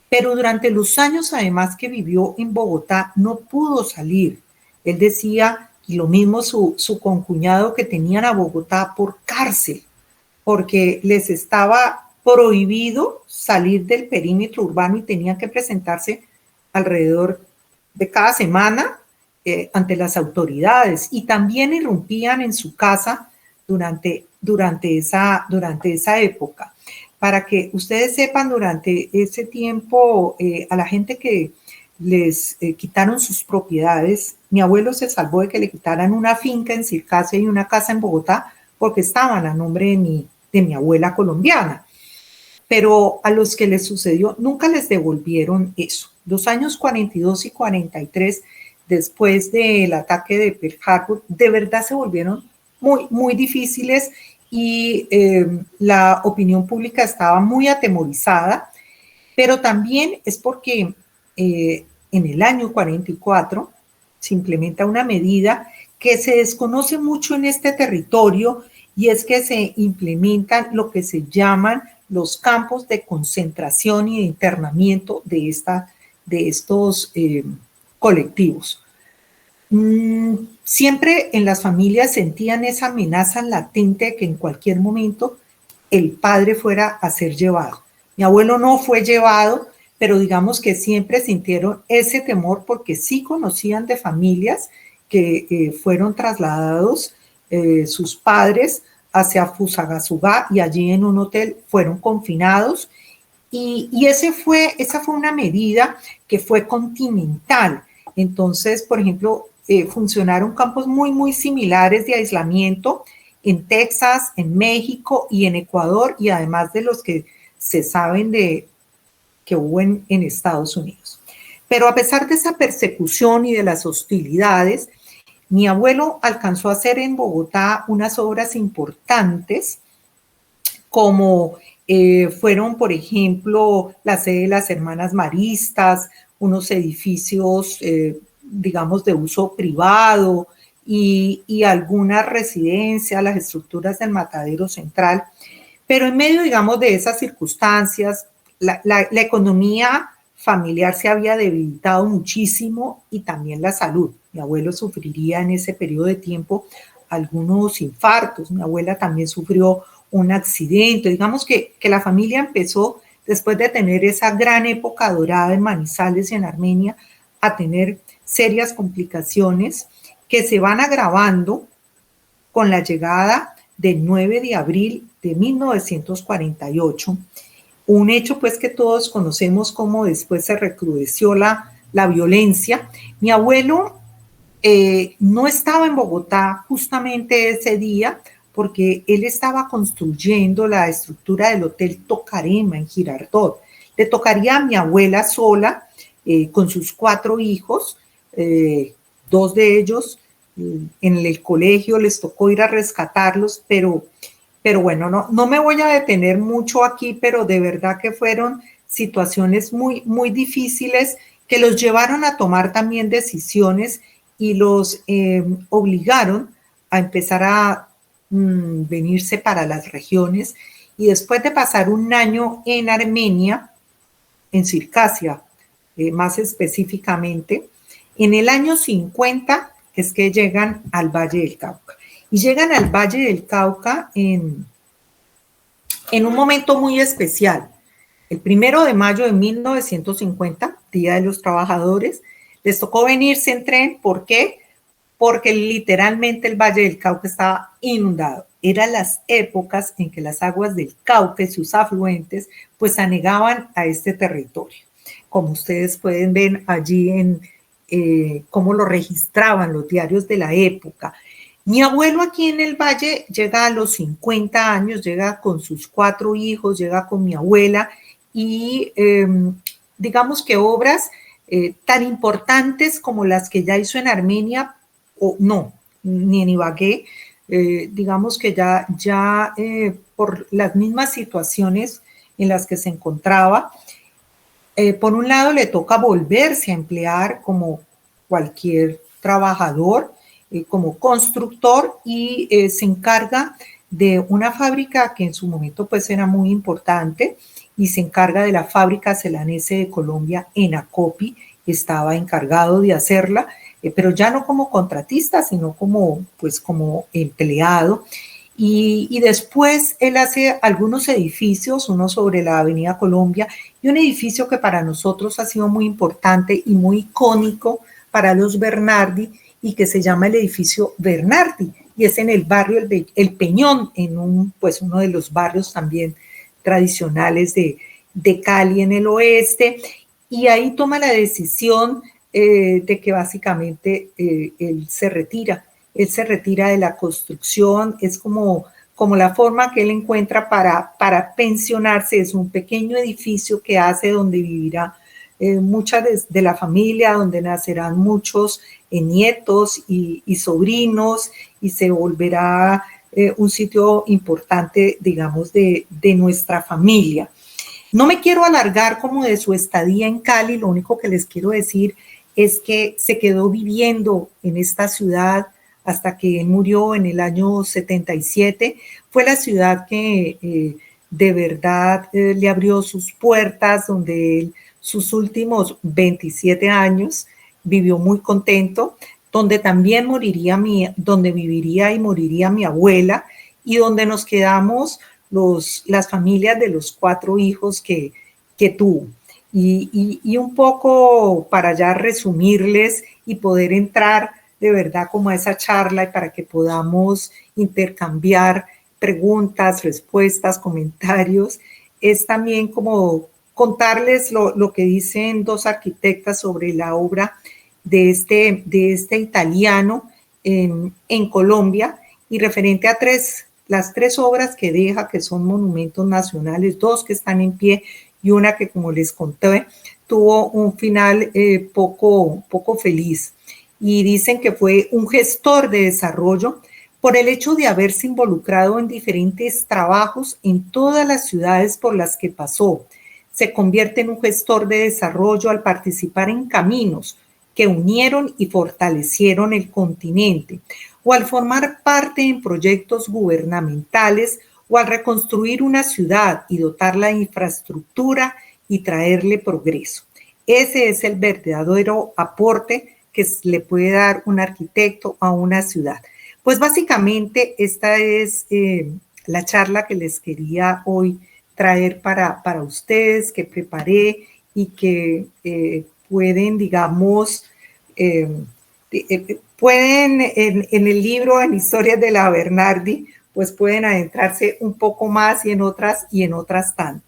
Pero durante los años, además, que vivió en Bogotá, no pudo salir. Él decía, y lo mismo su concuñado, que tenían a Bogotá por cárcel, porque les estaba prohibido salir del perímetro urbano y tenían que presentarse alrededor de cada semana ante las autoridades, y también irrumpían en su casa durante esa época. Para que ustedes sepan, durante ese tiempo, a la gente que les quitaron sus propiedades, mi abuelo se salvó de que le quitaran una finca en Circasia y una casa en Bogotá, porque estaban a nombre de mi abuela colombiana. Pero a los que les sucedió, nunca les devolvieron eso. Los años 42 y 43, después del ataque de Pearl Harbor, de verdad se volvieron muy, muy difíciles, y la opinión pública estaba muy atemorizada, pero también es porque en el año 44 se implementa una medida que se desconoce mucho en este territorio, y es que se implementan lo que se llaman los campos de concentración y de internamiento de estos colectivos. Siempre en las familias sentían esa amenaza latente de que en cualquier momento el padre fuera a ser llevado. Mi abuelo no fue llevado, pero digamos que siempre sintieron ese temor, porque sí conocían de familias que fueron trasladados sus padres hacia Fusagasugá, y allí en un hotel fueron confinados. Y esa fue una medida que fue continental. Entonces, por ejemplo, funcionaron campos muy, muy similares de aislamiento en Texas, en México y en Ecuador, y además de los que se saben que hubo en Estados Unidos. Pero a pesar de esa persecución y de las hostilidades, mi abuelo alcanzó a hacer en Bogotá unas obras importantes, como fueron, por ejemplo, la sede de las Hermanas Maristas, unos edificios, digamos, de uso privado, y algunas residencias, las estructuras del Matadero Central. Pero en medio, digamos, de esas circunstancias, la economía familiar se había debilitado muchísimo, y también la salud. Mi abuelo sufriría en ese periodo de tiempo algunos infartos. Mi abuela también sufrió un accidente. Digamos que la familia empezó, después de tener esa gran época dorada en Manizales y en Armenia, a tener serias complicaciones que se van agravando con la llegada del 9 de abril de 1948, un hecho pues que todos conocemos, como después se recrudeció la violencia. Mi abuelo no estaba en Bogotá justamente ese día, porque él estaba construyendo la estructura del Hotel Tocarema en Girardot. Le tocaría a mi abuela sola, con sus 4 hijos, 2 de ellos en el colegio, les tocó ir a rescatarlos, pero bueno, no me voy a detener mucho aquí, pero de verdad que fueron situaciones muy, muy difíciles, que los llevaron a tomar también decisiones, y los obligaron a empezar a venirse para las regiones. Y después de pasar un año en Armenia, en Circasia, más específicamente, en el año 50 es que llegan al Valle del Cauca. Y llegan al Valle del Cauca en un momento muy especial. El 1 de mayo de 1950, Día de los Trabajadores, les tocó venirse en tren. ¿Por qué? Porque literalmente el Valle del Cauca estaba inundado. Eran las épocas en que las aguas del Cauca y sus afluentes pues anegaban a este territorio. Como ustedes pueden ver allí en cómo lo registraban los diarios de la época. Mi abuelo aquí en el Valle llega a los 50 años, llega con sus 4 hijos, llega con mi abuela, y digamos que obras tan importantes como las que ya hizo en Armenia, o no, ni en Ibagué, digamos que ya por las mismas situaciones en las que se encontraba, por un lado le toca volverse a emplear como cualquier trabajador como constructor y se encarga de una fábrica que en su momento pues era muy importante y se encarga de la fábrica Celanese de Colombia en Acopi, estaba encargado de hacerla, pero ya no como contratista, sino como, pues, como empleado. Y después él hace algunos edificios, uno sobre la Avenida Colombia y un edificio que para nosotros ha sido muy importante y muy icónico para los Bernardi y que se llama el edificio Bernardi y es en el barrio El Peñón, en pues uno de los barrios también tradicionales de Cali en el oeste, y ahí toma la decisión de que básicamente él se retira de la construcción, es como la forma que él encuentra para pensionarse, es un pequeño edificio que hace donde vivirá mucha de la familia, donde nacerán muchos nietos y sobrinos, y se volverá un sitio importante, digamos, de nuestra familia. No me quiero alargar como de su estadía en Cali, lo único que les quiero decir es que se quedó viviendo en esta ciudad hasta que murió en el año 77. Fue la ciudad que de verdad le abrió sus puertas, donde él sus últimos 27 años vivió muy contento, donde también donde viviría y moriría mi abuela, y donde nos quedamos las familias de los 4 hijos que tuvo. Y un poco para ya resumirles y poder entrar de verdad como a esa charla y para que podamos intercambiar preguntas, respuestas, comentarios, es también como contarles lo que dicen 2 arquitectas sobre la obra de este italiano en Colombia y referente a las 3 obras que deja, que son monumentos nacionales, 2 que están en pie y una que, como les conté, tuvo un final poco feliz. Y dicen que fue un gestor de desarrollo por el hecho de haberse involucrado en diferentes trabajos en todas las ciudades por las que pasó. Se convierte en un gestor de desarrollo al participar en caminos que unieron y fortalecieron el continente, o al formar parte en proyectos gubernamentales, o al reconstruir una ciudad y dotarla de infraestructura y traerle progreso. Ese es el verdadero aporte que le puede dar un arquitecto a una ciudad. Pues básicamente esta es la charla que les quería hoy traer para ustedes, que preparé y que pueden, digamos, pueden en el libro, en Historias de la Bernardi, pues pueden adentrarse un poco más y en otras tanto.